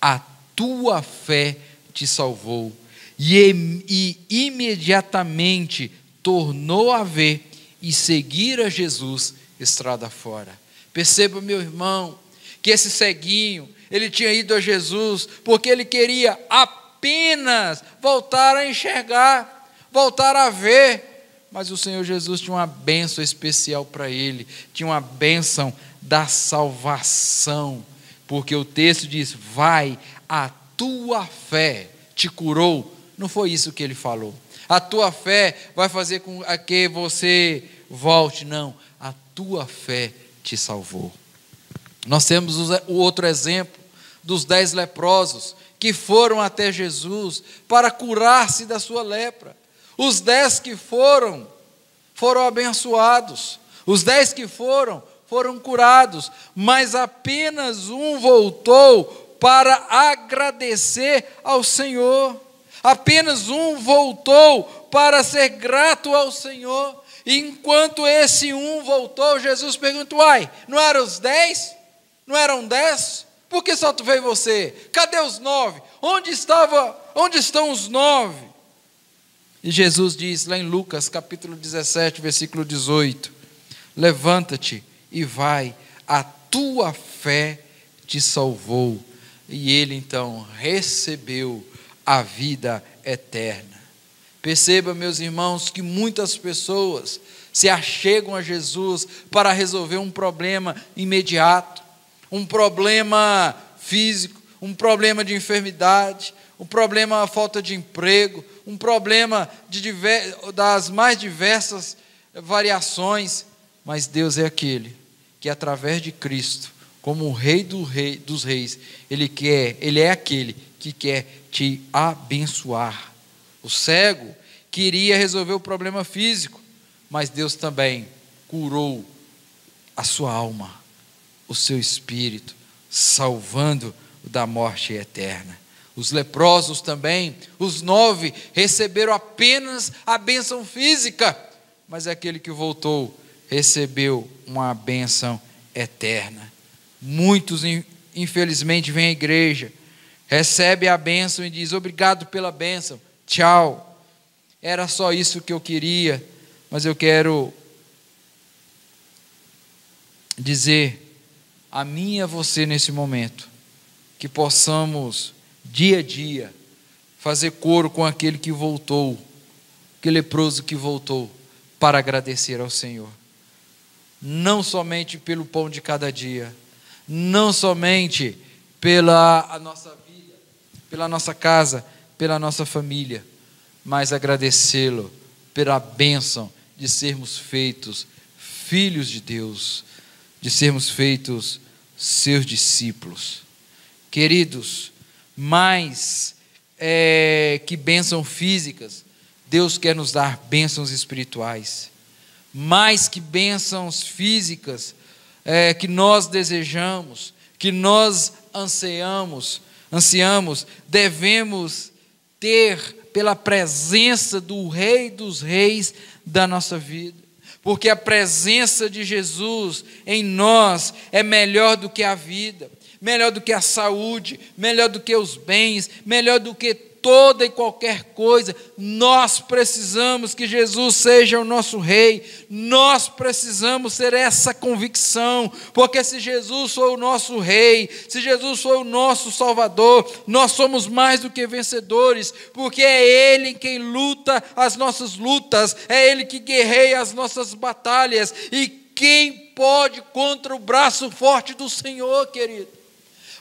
a tua fé te salvou. E imediatamente tornou a ver e seguir a Jesus estrada fora. Perceba, meu irmão, que esse ceguinho, ele tinha ido a Jesus porque ele queria apenas voltar a enxergar, voltar a ver. Mas o Senhor Jesus tinha uma bênção especial para ele, tinha uma bênção da salvação, porque o texto diz: vai, a tua fé te curou. Não foi isso que ele falou: a tua fé vai fazer com que você volte. Não, a tua fé te salvou. Nós temos o outro exemplo dos 10 leprosos que foram até Jesus para curar-se da sua lepra. Os 10 que foram abençoados, os 10 que foram curados, mas apenas um voltou para agradecer ao Senhor, apenas um voltou para ser grato ao Senhor. E enquanto esse um voltou, Jesus perguntou: uai, não eram os 10? Não eram 10? Por que só veio você? Cadê os 9? Onde estão os 9? E Jesus diz lá em Lucas capítulo 17, versículo 18: levanta-te e vai, a tua fé te salvou. E ele então recebeu a vida eterna. Perceba, meus irmãos, que muitas pessoas se achegam a Jesus para resolver um problema imediato, um problema físico, um problema de enfermidade, um problema da falta de emprego, um problema das mais diversas variações, mas Deus é aquele que através de Cristo, como o Rei dos Reis, Ele é aquele que quer te abençoar. O cego queria resolver o problema físico, mas Deus também curou a sua alma, o seu espírito, salvando da morte eterna. Os leprosos também, os 9, receberam apenas a bênção física, mas aquele que voltou recebeu uma bênção eterna. Muitos, infelizmente, vêm à igreja, recebem a bênção e dizem: obrigado pela bênção, tchau. Era só isso que eu queria, mas eu quero dizer a mim e a você nesse momento, que possamos dia a dia fazer coro com aquele que voltou, aquele leproso que voltou, para agradecer ao Senhor, não somente pelo pão de cada dia, não somente pela nossa vida, pela nossa casa, pela nossa família, mas agradecê-lo pela bênção de sermos feitos filhos de Deus, de sermos feitos seus discípulos. Queridos, mais que bênçãos físicas, Deus quer nos dar bênçãos espirituais. Mais que bênçãos físicas que nós desejamos, que nós ansiamos, devemos ter pela presença do Rei dos Reis da nossa vida. Porque a presença de Jesus em nós é melhor do que a vida, melhor do que a saúde, melhor do que os bens, melhor do que toda e qualquer coisa. Nós precisamos que Jesus seja o nosso Rei, nós precisamos ter essa convicção, porque se Jesus for o nosso Rei, se Jesus for o nosso Salvador, nós somos mais do que vencedores, porque é Ele quem luta as nossas lutas, é Ele que guerreia as nossas batalhas, e quem pode contra o braço forte do Senhor, querido?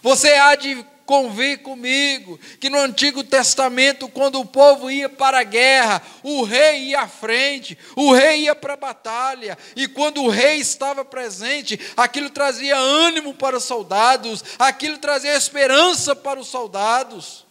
Você há de convir comigo que no Antigo Testamento, quando o povo ia para a guerra, o rei ia à frente, o rei ia para a batalha, e quando o rei estava presente, aquilo trazia ânimo para os soldados, aquilo trazia esperança para os soldados.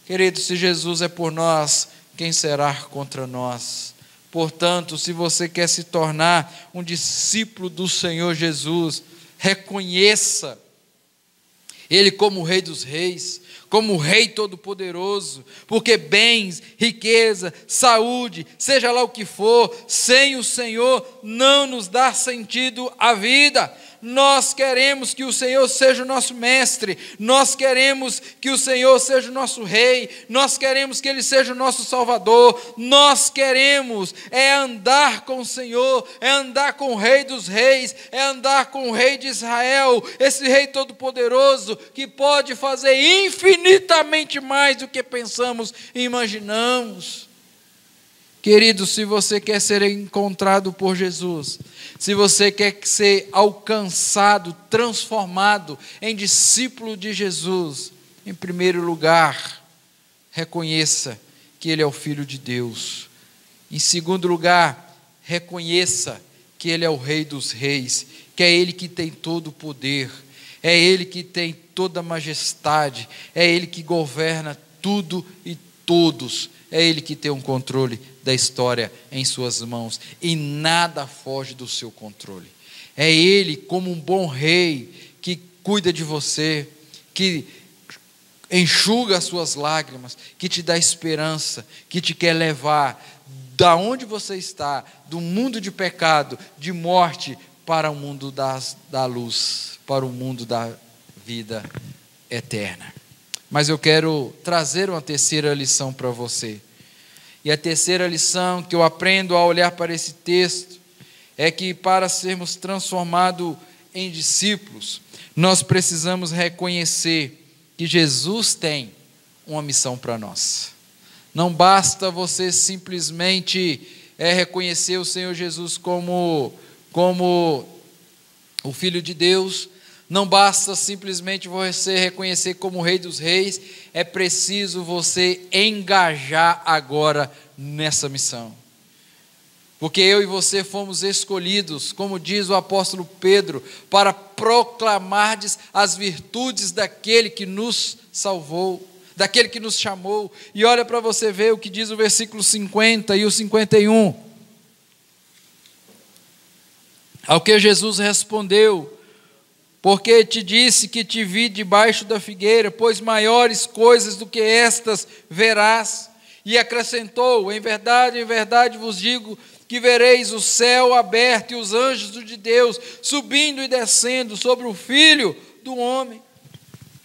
Queridos, se Jesus é por nós, quem será contra nós? Portanto, se você quer se tornar um discípulo do Senhor Jesus, reconheça Ele como o Rei dos Reis, como o Rei Todo-Poderoso, porque bens, riqueza, saúde, seja lá o que for, sem o Senhor não nos dá sentido à vida. Nós queremos que o Senhor seja o nosso mestre, nós queremos que o Senhor seja o nosso Rei, nós queremos que Ele seja o nosso Salvador, nós queremos andar com o Senhor, andar com o Rei dos Reis, andar com o Rei de Israel, esse Rei Todo-Poderoso que pode fazer infinitamente mais do que pensamos e imaginamos. Querido, se você quer ser encontrado por Jesus, se você quer ser alcançado, transformado em discípulo de Jesus, em primeiro lugar, reconheça que Ele é o Filho de Deus. Em segundo lugar, reconheça que Ele é o Rei dos Reis, que é Ele que tem todo o poder, é Ele que tem toda a majestade, é Ele que governa tudo e todos, é Ele que tem um controle da história em suas mãos, e nada foge do seu controle. É Ele, como um bom rei, que cuida de você, que enxuga as suas lágrimas, que te dá esperança, que te quer levar da onde você está, do mundo de pecado, de morte, para o mundo da luz, para o mundo da vida eterna. Mas eu quero trazer uma terceira lição para você. E a terceira lição que eu aprendo ao olhar para esse texto é que para sermos transformados em discípulos, nós precisamos reconhecer que Jesus tem uma missão para nós. Não basta você simplesmente reconhecer o Senhor Jesus como o Filho de Deus. Não basta simplesmente você reconhecer como o Rei dos Reis, é preciso você engajar agora nessa missão. Porque eu e você fomos escolhidos, como diz o apóstolo Pedro, para proclamardes as virtudes daquele que nos salvou, daquele que nos chamou. E olha para você ver o que diz o versículo 50 e o 51. Ao que Jesus respondeu: porque te disse que te vi debaixo da figueira, pois maiores coisas do que estas verás. E acrescentou: em verdade vos digo que vereis o céu aberto e os anjos de Deus subindo e descendo sobre o Filho do Homem.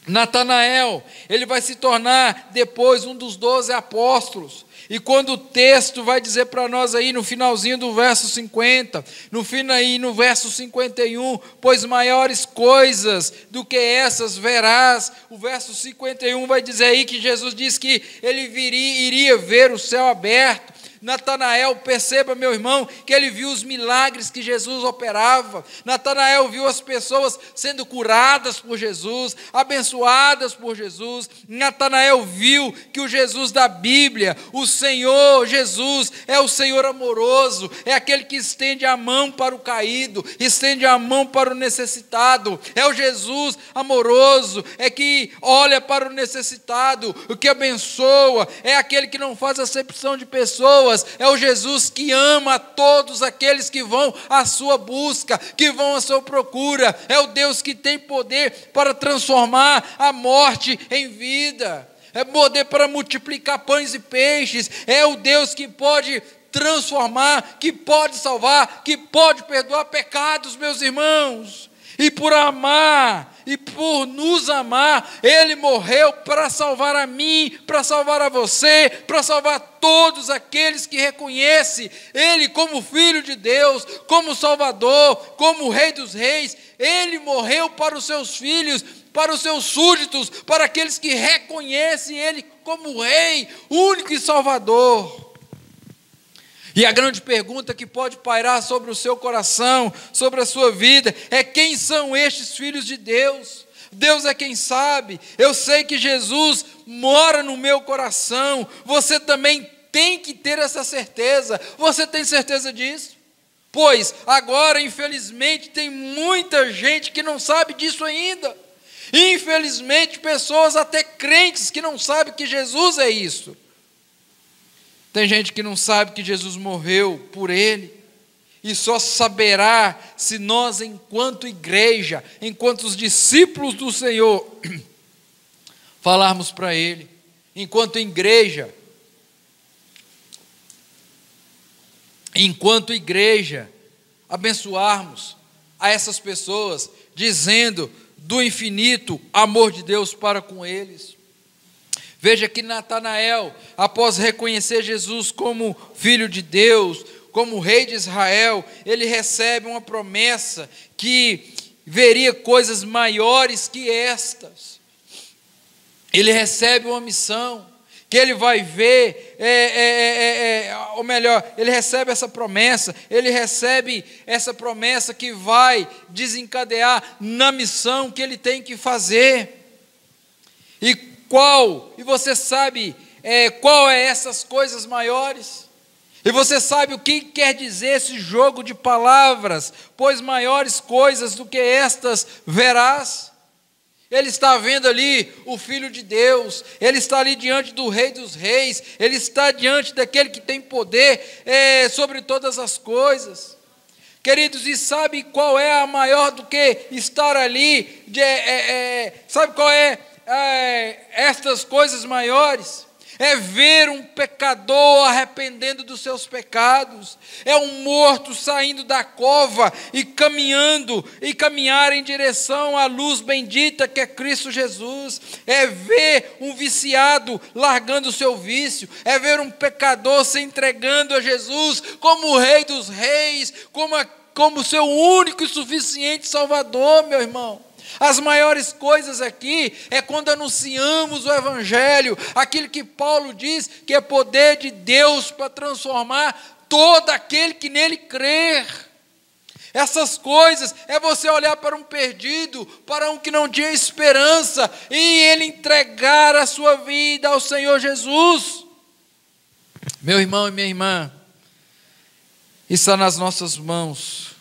Natanael, ele vai se tornar depois um dos 12 apóstolos. E quando o texto vai dizer para nós aí no finalzinho do verso 50, no verso 51, pois maiores coisas do que essas verás, o verso 51 vai dizer aí que Jesus diz que ele iria ver o céu aberto. Natanael, perceba, meu irmão, que ele viu os milagres que Jesus operava. Natanael viu as pessoas sendo curadas por Jesus, abençoadas por Jesus. Natanael viu que o Jesus da Bíblia, o Senhor Jesus, é o Senhor amoroso, é aquele que estende a mão para o caído, estende a mão para o necessitado. É o Jesus amoroso, é que olha para o necessitado, o que abençoa, é aquele que não faz acepção de pessoas. É o Jesus que ama a todos aqueles que vão à sua busca, que vão à sua procura. É o Deus que tem poder para transformar a morte em vida, é poder para multiplicar pães e peixes. É o Deus que pode transformar, que pode salvar, que pode perdoar pecados, meus irmãos. E por amar, e por nos amar, Ele morreu para salvar a mim, para salvar a você, para salvar todos aqueles que reconhecem Ele como Filho de Deus, como Salvador, como Rei dos Reis. Ele morreu para os seus filhos, para os seus súditos, para aqueles que reconhecem Ele como Rei, único e Salvador. E a grande pergunta que pode pairar sobre o seu coração, sobre a sua vida, é: quem são estes filhos de Deus? Deus é quem sabe. Eu sei que Jesus mora no meu coração. Você também tem que ter essa certeza. Você tem certeza disso? Pois agora, infelizmente, tem muita gente que não sabe disso ainda. Infelizmente, pessoas até crentes que não sabem que Jesus é isso. Tem gente que não sabe que Jesus morreu por ele, e só saberá se nós, enquanto igreja, enquanto os discípulos do Senhor, falarmos para ele, enquanto igreja, abençoarmos a essas pessoas, dizendo do infinito amor de Deus para com eles. Veja que Natanael, após reconhecer Jesus como Filho de Deus, como Rei de Israel, ele recebe uma promessa que veria coisas maiores que estas. Ele recebe uma missão que ele vai ver, ou melhor, ele recebe essa promessa que vai desencadear na missão que ele tem que fazer. E você sabe qual é essas coisas maiores? E você sabe o que quer dizer esse jogo de palavras? Pois maiores coisas do que estas verás. Ele está vendo ali o Filho de Deus, ele está ali diante do Rei dos Reis, ele está diante daquele que tem poder sobre todas as coisas. Queridos, e sabe qual é a maior do que estar ali? Sabe qual é estas coisas maiores? É ver um pecador arrependendo dos seus pecados, é um morto saindo da cova e caminhar em direção à luz bendita que é Cristo Jesus, é ver um viciado largando o seu vício, é ver um pecador se entregando a Jesus como o Rei dos Reis, como seu único e suficiente Salvador, meu irmão. As maiores coisas aqui é quando anunciamos o Evangelho, aquilo que Paulo diz que é poder de Deus para transformar todo aquele que nele crer. Essas coisas é você olhar para um perdido, para um que não tinha esperança, e ele entregar a sua vida ao Senhor Jesus. Meu irmão e minha irmã, Está nas nossas mãos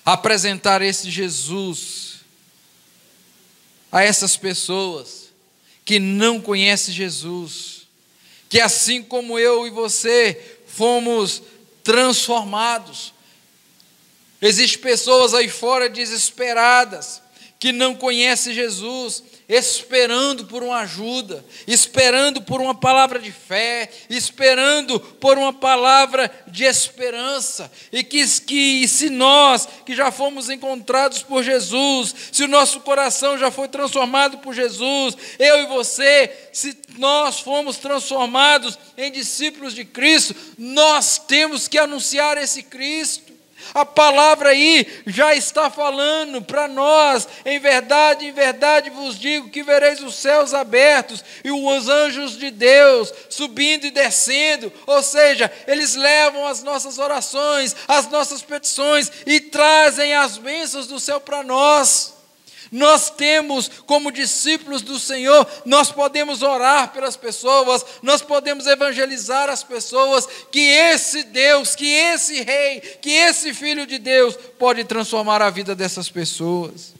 apresentar esse Jesus a essas pessoas que não conhecem Jesus, que assim como eu e você fomos transformados. Existem pessoas aí fora desesperadas, que não conhecem Jesus, esperando por uma ajuda, esperando por uma palavra de fé, esperando por uma palavra de esperança, e que se nós, que já fomos encontrados por Jesus, se o nosso coração já foi transformado por Jesus, eu e você, se nós fomos transformados em discípulos de Cristo, nós temos que anunciar esse Cristo. A palavra aí já está falando para nós: em verdade vos digo que vereis os céus abertos e os anjos de Deus subindo e descendo. Ou seja, eles levam as nossas orações, as nossas petições e trazem as bênçãos do céu para nós. Nós temos, como discípulos do Senhor, nós podemos orar pelas pessoas, nós podemos evangelizar as pessoas, que esse Deus, que esse Rei, que esse Filho de Deus pode transformar a vida dessas pessoas.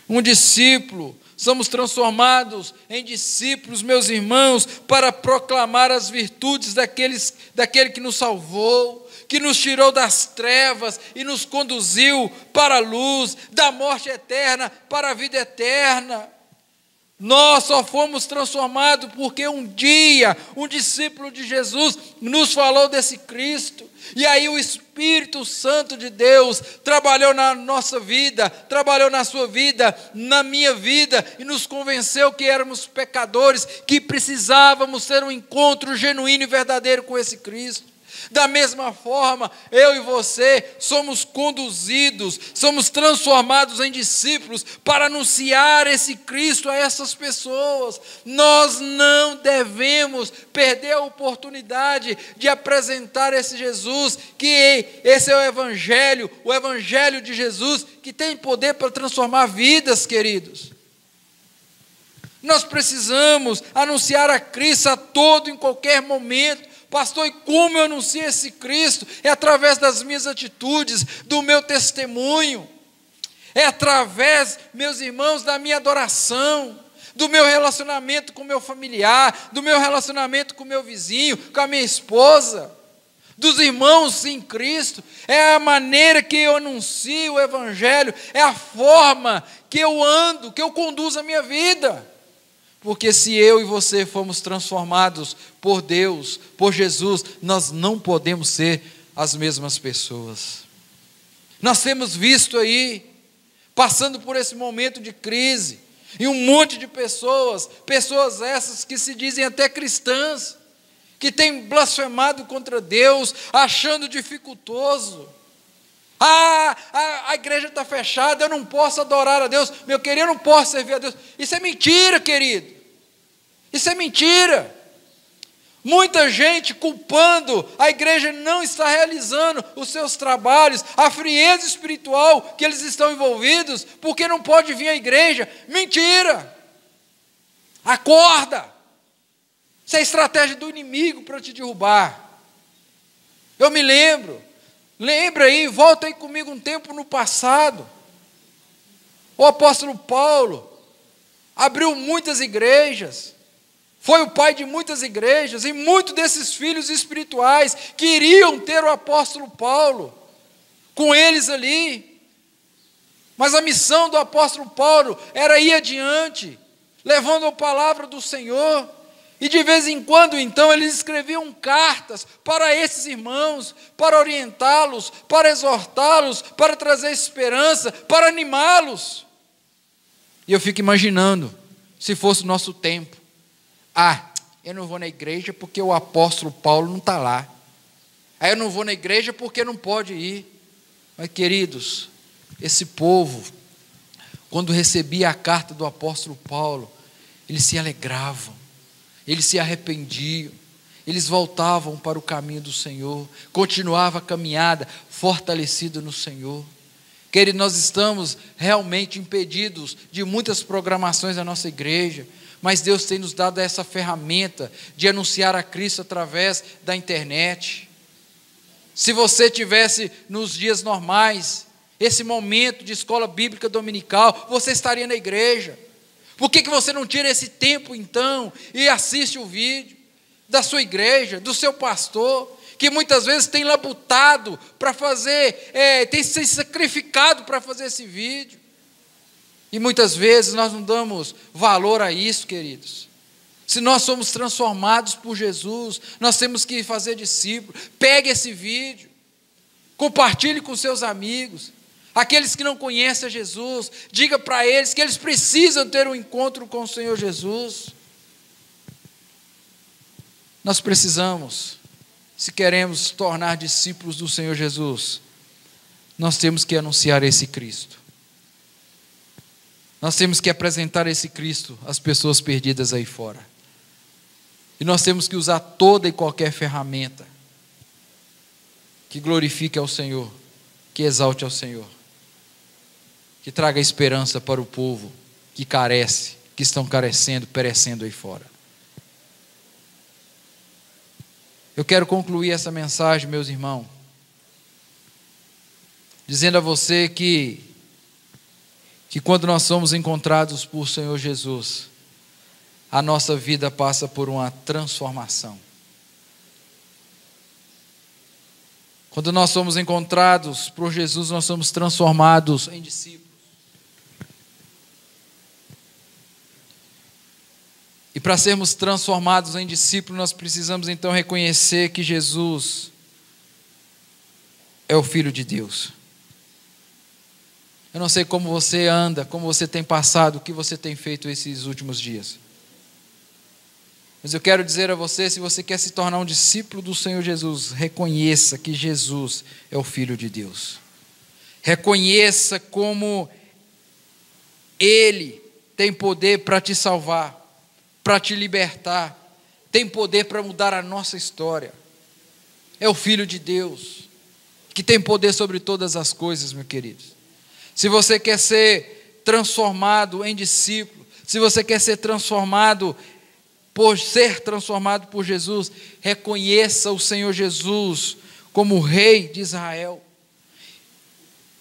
Um discípulo, somos transformados em discípulos, meus irmãos, para proclamar as virtudes daquele que nos salvou, que nos tirou das trevas e nos conduziu para a luz, da morte eterna para a vida eterna. Nós só fomos transformados porque um dia um discípulo de Jesus nos falou desse Cristo, e aí o Espírito Santo de Deus trabalhou na nossa vida, trabalhou na sua vida, na minha vida, e nos convenceu que éramos pecadores, que precisávamos ter um encontro genuíno e verdadeiro com esse Cristo. Da mesma forma, eu e você somos conduzidos, somos transformados em discípulos para anunciar esse Cristo a essas pessoas. Nós não devemos perder a oportunidade de apresentar esse Jesus, que esse é o Evangelho de Jesus, que tem poder para transformar vidas, queridos. Nós precisamos anunciar a Cristo a todo, em qualquer momento. Pastor, e como eu anuncio esse Cristo? É através das minhas atitudes, do meu testemunho. É através, meus irmãos, da minha adoração, do meu relacionamento com o meu familiar, do meu relacionamento com o meu vizinho, com a minha esposa, dos irmãos em Cristo. É a maneira que eu anuncio o Evangelho, é a forma que eu ando, que eu conduzo a minha vida. Porque se eu e você fomos transformados por Deus, por Jesus, nós não podemos ser as mesmas pessoas. Nós temos visto aí, passando por esse momento de crise, e um monte de pessoas essas que se dizem até cristãs, que têm blasfemado contra Deus, achando dificultoso. A igreja está fechada, eu não posso adorar a Deus, meu querido, eu não posso servir a Deus. Isso é mentira, querido. Isso é mentira. Muita gente culpando a igreja não está realizando os seus trabalhos, a frieza espiritual que eles estão envolvidos, porque não pode vir à igreja. Mentira. Acorda. Isso é estratégia do inimigo para te derrubar. Eu me lembro. Lembra aí, volta aí comigo um tempo no passado. O apóstolo Paulo abriu muitas igrejas, foi o pai de muitas igrejas, e muitos desses filhos espirituais queriam ter o apóstolo Paulo com eles ali. Mas a missão do apóstolo Paulo era ir adiante, levando a palavra do Senhor. E de vez em quando, então, eles escreviam cartas para esses irmãos, para orientá-los, para exortá-los, para trazer esperança, para animá-los. E eu fico imaginando, se fosse o nosso tempo. Eu não vou na igreja porque o apóstolo Paulo não está lá. Eu não vou na igreja porque não pode ir. Mas, queridos, esse povo, quando recebia a carta do apóstolo Paulo, eles se alegravam. Eles se arrependiam, eles voltavam para o caminho do Senhor, continuava a caminhada fortalecida no Senhor. Querido, nós estamos realmente impedidos de muitas programações da nossa igreja, mas Deus tem nos dado essa ferramenta de anunciar a Cristo através da internet. Se você tivesse nos dias normais, esse momento de escola bíblica dominical, você estaria na igreja. Por que você não tira esse tempo então e assiste o vídeo da sua igreja, do seu pastor, que muitas vezes tem labutado para fazer, tem se sacrificado para fazer esse vídeo? E muitas vezes nós não damos valor a isso, queridos. Se nós somos transformados por Jesus, nós temos que fazer discípulos. Pegue esse vídeo, compartilhe com seus amigos, aqueles que não conhecem a Jesus, diga para eles que eles precisam ter um encontro com o Senhor Jesus. Nós precisamos, se queremos tornar discípulos do Senhor Jesus, nós temos que anunciar esse Cristo. Nós temos que apresentar esse Cristo às pessoas perdidas aí fora. E nós temos que usar toda e qualquer ferramenta que glorifique ao Senhor, que exalte ao Senhor, que traga esperança para o povo que carece, que estão carecendo, perecendo aí fora. Eu quero concluir essa mensagem, meus irmãos, dizendo a você que quando nós somos encontrados por Senhor Jesus, a nossa vida passa por uma transformação. Quando nós somos encontrados por Jesus, nós somos transformados em discípulos. E para sermos transformados em discípulos, nós precisamos então reconhecer que Jesus é o Filho de Deus. Eu não sei como você anda, como você tem passado, o que você tem feito esses últimos dias. Mas eu quero dizer a você, se você quer se tornar um discípulo do Senhor Jesus, reconheça que Jesus é o Filho de Deus. Reconheça como Ele tem poder para te salvar, para te libertar, tem poder para mudar a nossa história. É o Filho de Deus, que tem poder sobre todas as coisas, meus queridos. Se você quer ser transformado em discípulo, se você quer ser transformado por Jesus, reconheça o Senhor Jesus como o Rei de Israel.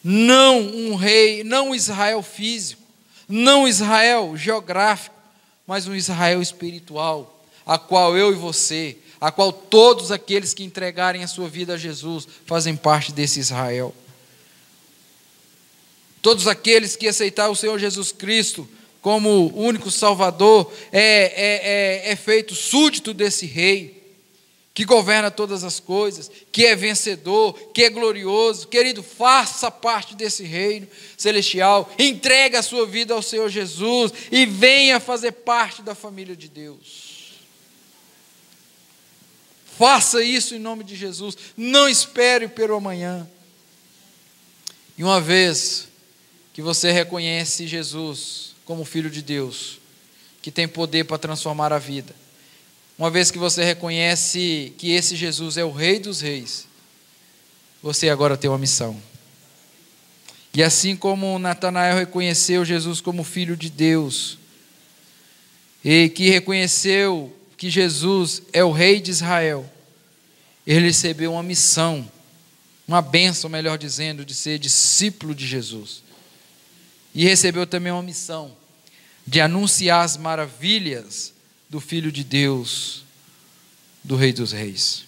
Não um rei, não um Israel físico, não um Israel geográfico, mas um Israel espiritual, a qual eu e você, a qual todos aqueles que entregarem a sua vida a Jesus fazem parte desse Israel. Todos aqueles que aceitar o Senhor Jesus Cristo como único Salvador é feito súdito desse Rei, que governa todas as coisas, que é vencedor, que é glorioso. Querido, faça parte desse reino celestial, entregue a sua vida ao Senhor Jesus e venha fazer parte da família de Deus. Faça isso em nome de Jesus, não espere pelo amanhã. E uma vez que você reconhece Jesus como Filho de Deus, que tem poder para transformar a vida, uma vez que você reconhece que esse Jesus é o Rei dos Reis, você agora tem uma missão. E assim como Natanael reconheceu Jesus como Filho de Deus, e que reconheceu que Jesus é o Rei de Israel, ele recebeu uma missão, uma bênção, melhor dizendo, de ser discípulo de Jesus. E recebeu também uma missão de anunciar as maravilhas do Filho de Deus, do Rei dos Reis.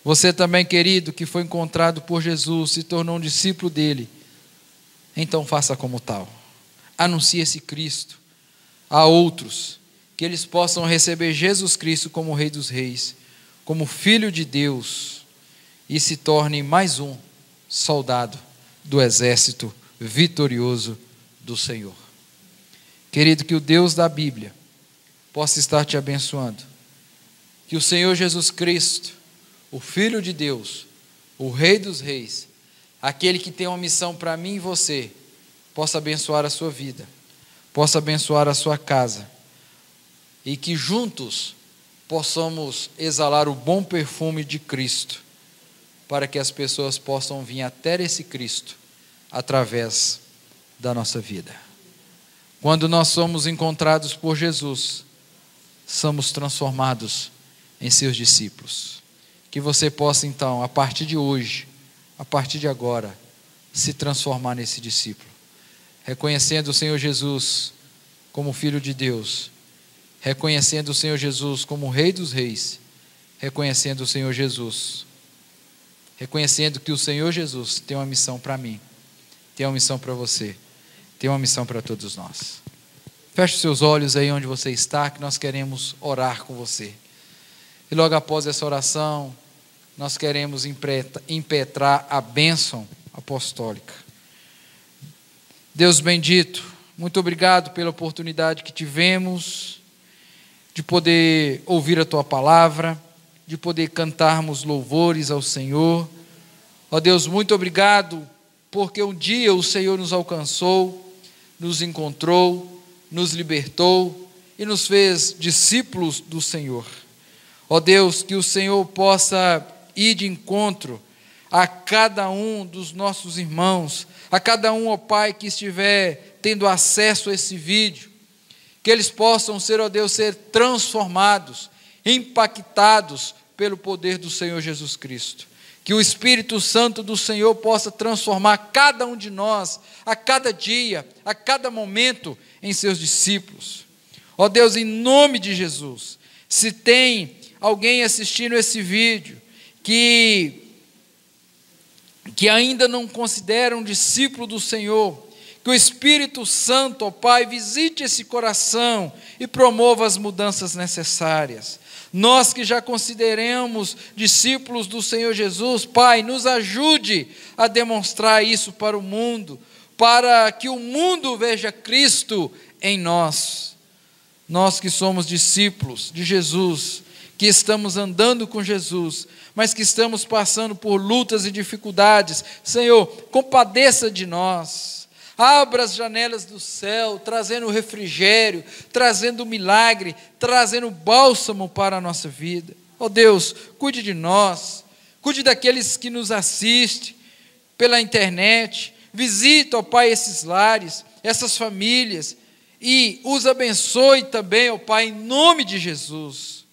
Você também, querido, que foi encontrado por Jesus, se tornou um discípulo dele, então faça como tal. Anuncie esse Cristo a outros, que eles possam receber Jesus Cristo como Rei dos Reis, como Filho de Deus, e se torne mais um soldado do exército vitorioso do Senhor. Querido, que o Deus da Bíblia possa estar te abençoando. Que o Senhor Jesus Cristo, o Filho de Deus, o Rei dos Reis, aquele que tem uma missão para mim e você, possa abençoar a sua vida, possa abençoar a sua casa, e que juntos possamos exalar o bom perfume de Cristo, para que as pessoas possam vir até esse Cristo através da nossa vida. Quando nós somos encontrados por Jesus, somos transformados em seus discípulos. que você possa então, a partir de hoje, a partir de agora, se transformar nesse discípulo, reconhecendo o Senhor Jesus como Filho de Deus, reconhecendo o Senhor Jesus como Rei dos Reis, reconhecendo o Senhor Jesus, reconhecendo que o Senhor Jesus tem uma missão para mim, tem uma missão para você, tem uma missão para todos nós. Feche os seus olhos aí onde você está, que nós queremos orar com você. E logo após essa oração, nós queremos impetrar a bênção apostólica. Deus bendito, muito obrigado pela oportunidade que tivemos de poder ouvir a Tua palavra, de poder cantarmos louvores ao Senhor. Ó Deus, muito obrigado, porque um dia o Senhor nos alcançou, nos encontrou, nos libertou e nos fez discípulos do Senhor. Ó Deus, que o Senhor possa ir de encontro a cada um dos nossos irmãos, a cada um, ó Pai, que estiver tendo acesso a esse vídeo, que eles possam ser, ó Deus, ser transformados, impactados pelo poder do Senhor Jesus Cristo. Que o Espírito Santo do Senhor possa transformar cada um de nós, a cada dia, a cada momento, em seus discípulos. Ó Deus, em nome de Jesus, se tem alguém assistindo esse vídeo que ainda não considera um discípulo do Senhor, que o Espírito Santo, ó Pai, visite esse coração e promova as mudanças necessárias. Nós que já consideramos discípulos do Senhor Jesus, Pai, nos ajude a demonstrar isso para o mundo, para que o mundo veja Cristo em nós. Nós que somos discípulos de Jesus, que estamos andando com Jesus, mas que estamos passando por lutas e dificuldades, Senhor, compadeça de nós. Abra as janelas do céu, trazendo refrigério, trazendo milagre, trazendo bálsamo para a nossa vida. Ó Deus, cuide de nós, cuide daqueles que nos assistem pela internet. Visita, ó Pai, esses lares, essas famílias, e os abençoe também, ó Pai, em nome de Jesus.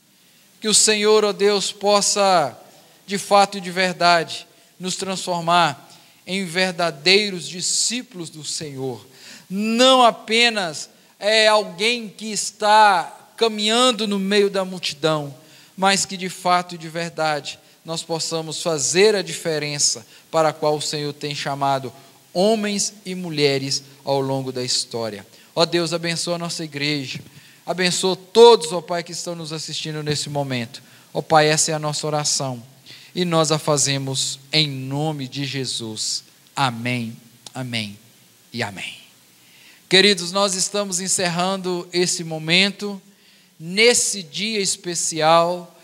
Que o Senhor, ó Deus, possa, de fato e de verdade, nos transformar em verdadeiros discípulos do Senhor. Não apenas alguém que está caminhando no meio da multidão, mas que de fato e de verdade nós possamos fazer a diferença para a qual o Senhor tem chamado homens e mulheres ao longo da história. Ó Deus, abençoa a nossa igreja, abençoa todos, ó Pai, que estão nos assistindo nesse momento. Ó Pai, essa é a nossa oração e nós a fazemos em nome de Jesus. Amém, amém e amém. Queridos, nós estamos encerrando esse momento, nesse dia especial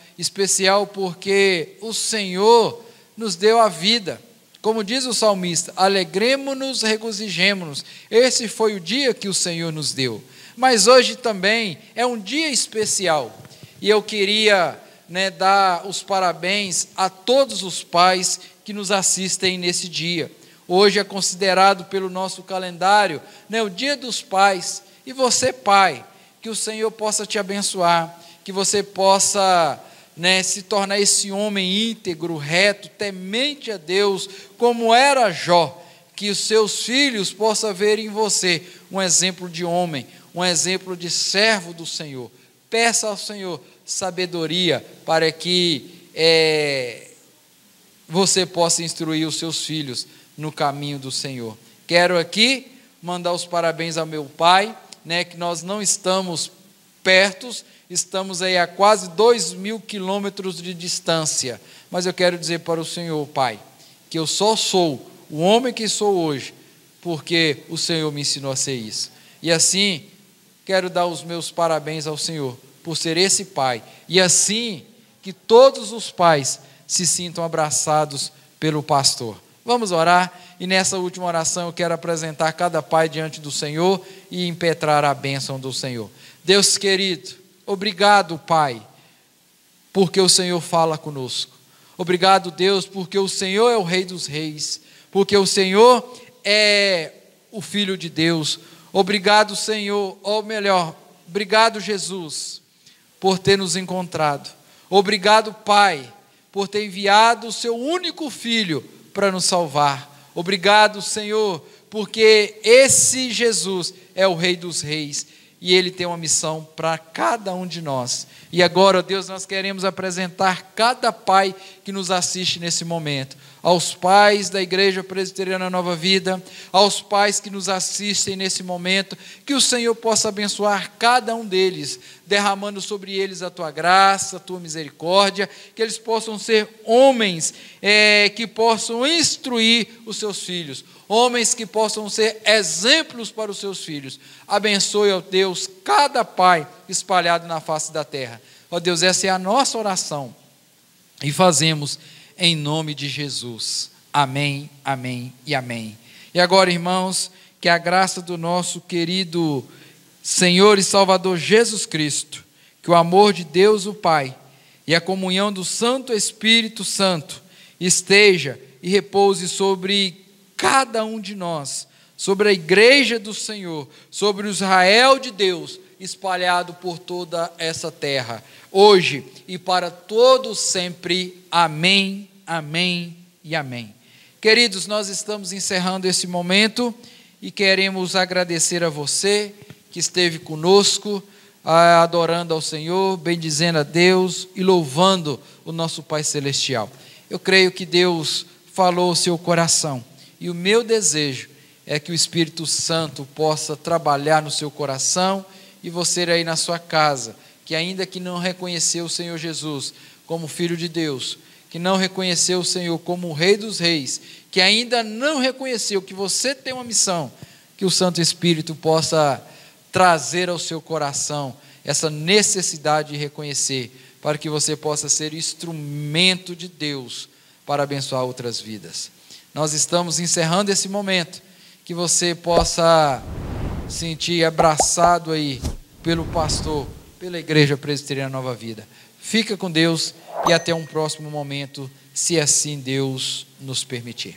porque o Senhor nos deu a vida. Como diz o salmista, alegremo-nos, regozijemo-nos. Esse foi o dia que o Senhor nos deu. Mas hoje também é um dia especial. E eu queria dar os parabéns a todos os pais que nos assistem nesse dia. Hoje é considerado pelo nosso calendário o Dia dos Pais. E você, pai, que o Senhor possa te abençoar, que você possa se tornar esse homem íntegro, reto, temente a Deus, como era Jó, que os seus filhos possam ver em você um exemplo de homem, um exemplo de servo do Senhor. Peça ao Senhor sabedoria para que você possa instruir os seus filhos no caminho do Senhor. Quero aqui mandar os parabéns ao meu pai, que nós não estamos perto, estamos aí a quase 2.000 quilômetros de distância, mas eu quero dizer para o Senhor, Pai, que eu só sou o homem que sou hoje, porque o Senhor me ensinou a ser isso. E assim, quero dar os meus parabéns ao Senhor, por ser esse pai, e assim, que todos os pais se sintam abraçados pelo pastor. Vamos orar, e nessa última oração eu quero apresentar cada pai diante do Senhor e impetrar a bênção do Senhor. Deus querido, obrigado, Pai, porque o Senhor fala conosco. Obrigado, Deus, porque o Senhor é o Rei dos Reis, porque o Senhor é o Filho de Deus. Obrigado, Senhor, ou melhor, obrigado, Jesus, por ter nos encontrado. Obrigado, Pai, por ter enviado o seu único Filho para nos salvar. Obrigado, Senhor, porque esse Jesus é o Rei dos Reis e Ele tem uma missão para cada um de nós. E agora, Deus, nós queremos apresentar cada pai que nos assiste nesse momento, aos pais da Igreja Presbiteriana Nova Vida, aos pais que nos assistem nesse momento, que o Senhor possa abençoar cada um deles, derramando sobre eles a Tua graça, a Tua misericórdia, que eles possam ser homens que possam instruir os seus filhos, homens que possam ser exemplos para os seus filhos. Abençoe, ó Deus, cada pai espalhado na face da terra. Ó Deus, essa é a nossa oração e fazemos em nome de Jesus. Amém, amém e amém. E agora, irmãos, que a graça do nosso querido Senhor e Salvador Jesus Cristo, que o amor de Deus o Pai e a comunhão do Santo Espírito Santo esteja e repouse sobre cada um de nós, sobre a igreja do Senhor, sobre o Israel de Deus, espalhado por toda essa terra, hoje e para todos sempre. Amém, amém e amém. Queridos, nós estamos encerrando esse momento e queremos agradecer a você que esteve conosco, adorando ao Senhor, bendizendo a Deus e louvando o nosso Pai Celestial. Eu creio que Deus falou ao seu coração e o meu desejo é que o Espírito Santo possa trabalhar no seu coração e você aí na sua casa, que ainda que não reconheceu o Senhor Jesus como Filho de Deus, que não reconheceu o Senhor como o Rei dos Reis, que ainda não reconheceu que você tem uma missão, que o Santo Espírito possa trazer ao seu coração essa necessidade de reconhecer, para que você possa ser instrumento de Deus para abençoar outras vidas. Nós estamos encerrando esse momento, que você possa sentir abraçado aí pelo pastor, pela Igreja Presbiteriana Nova Vida. Fica com Deus e até um próximo momento, se assim Deus nos permitir.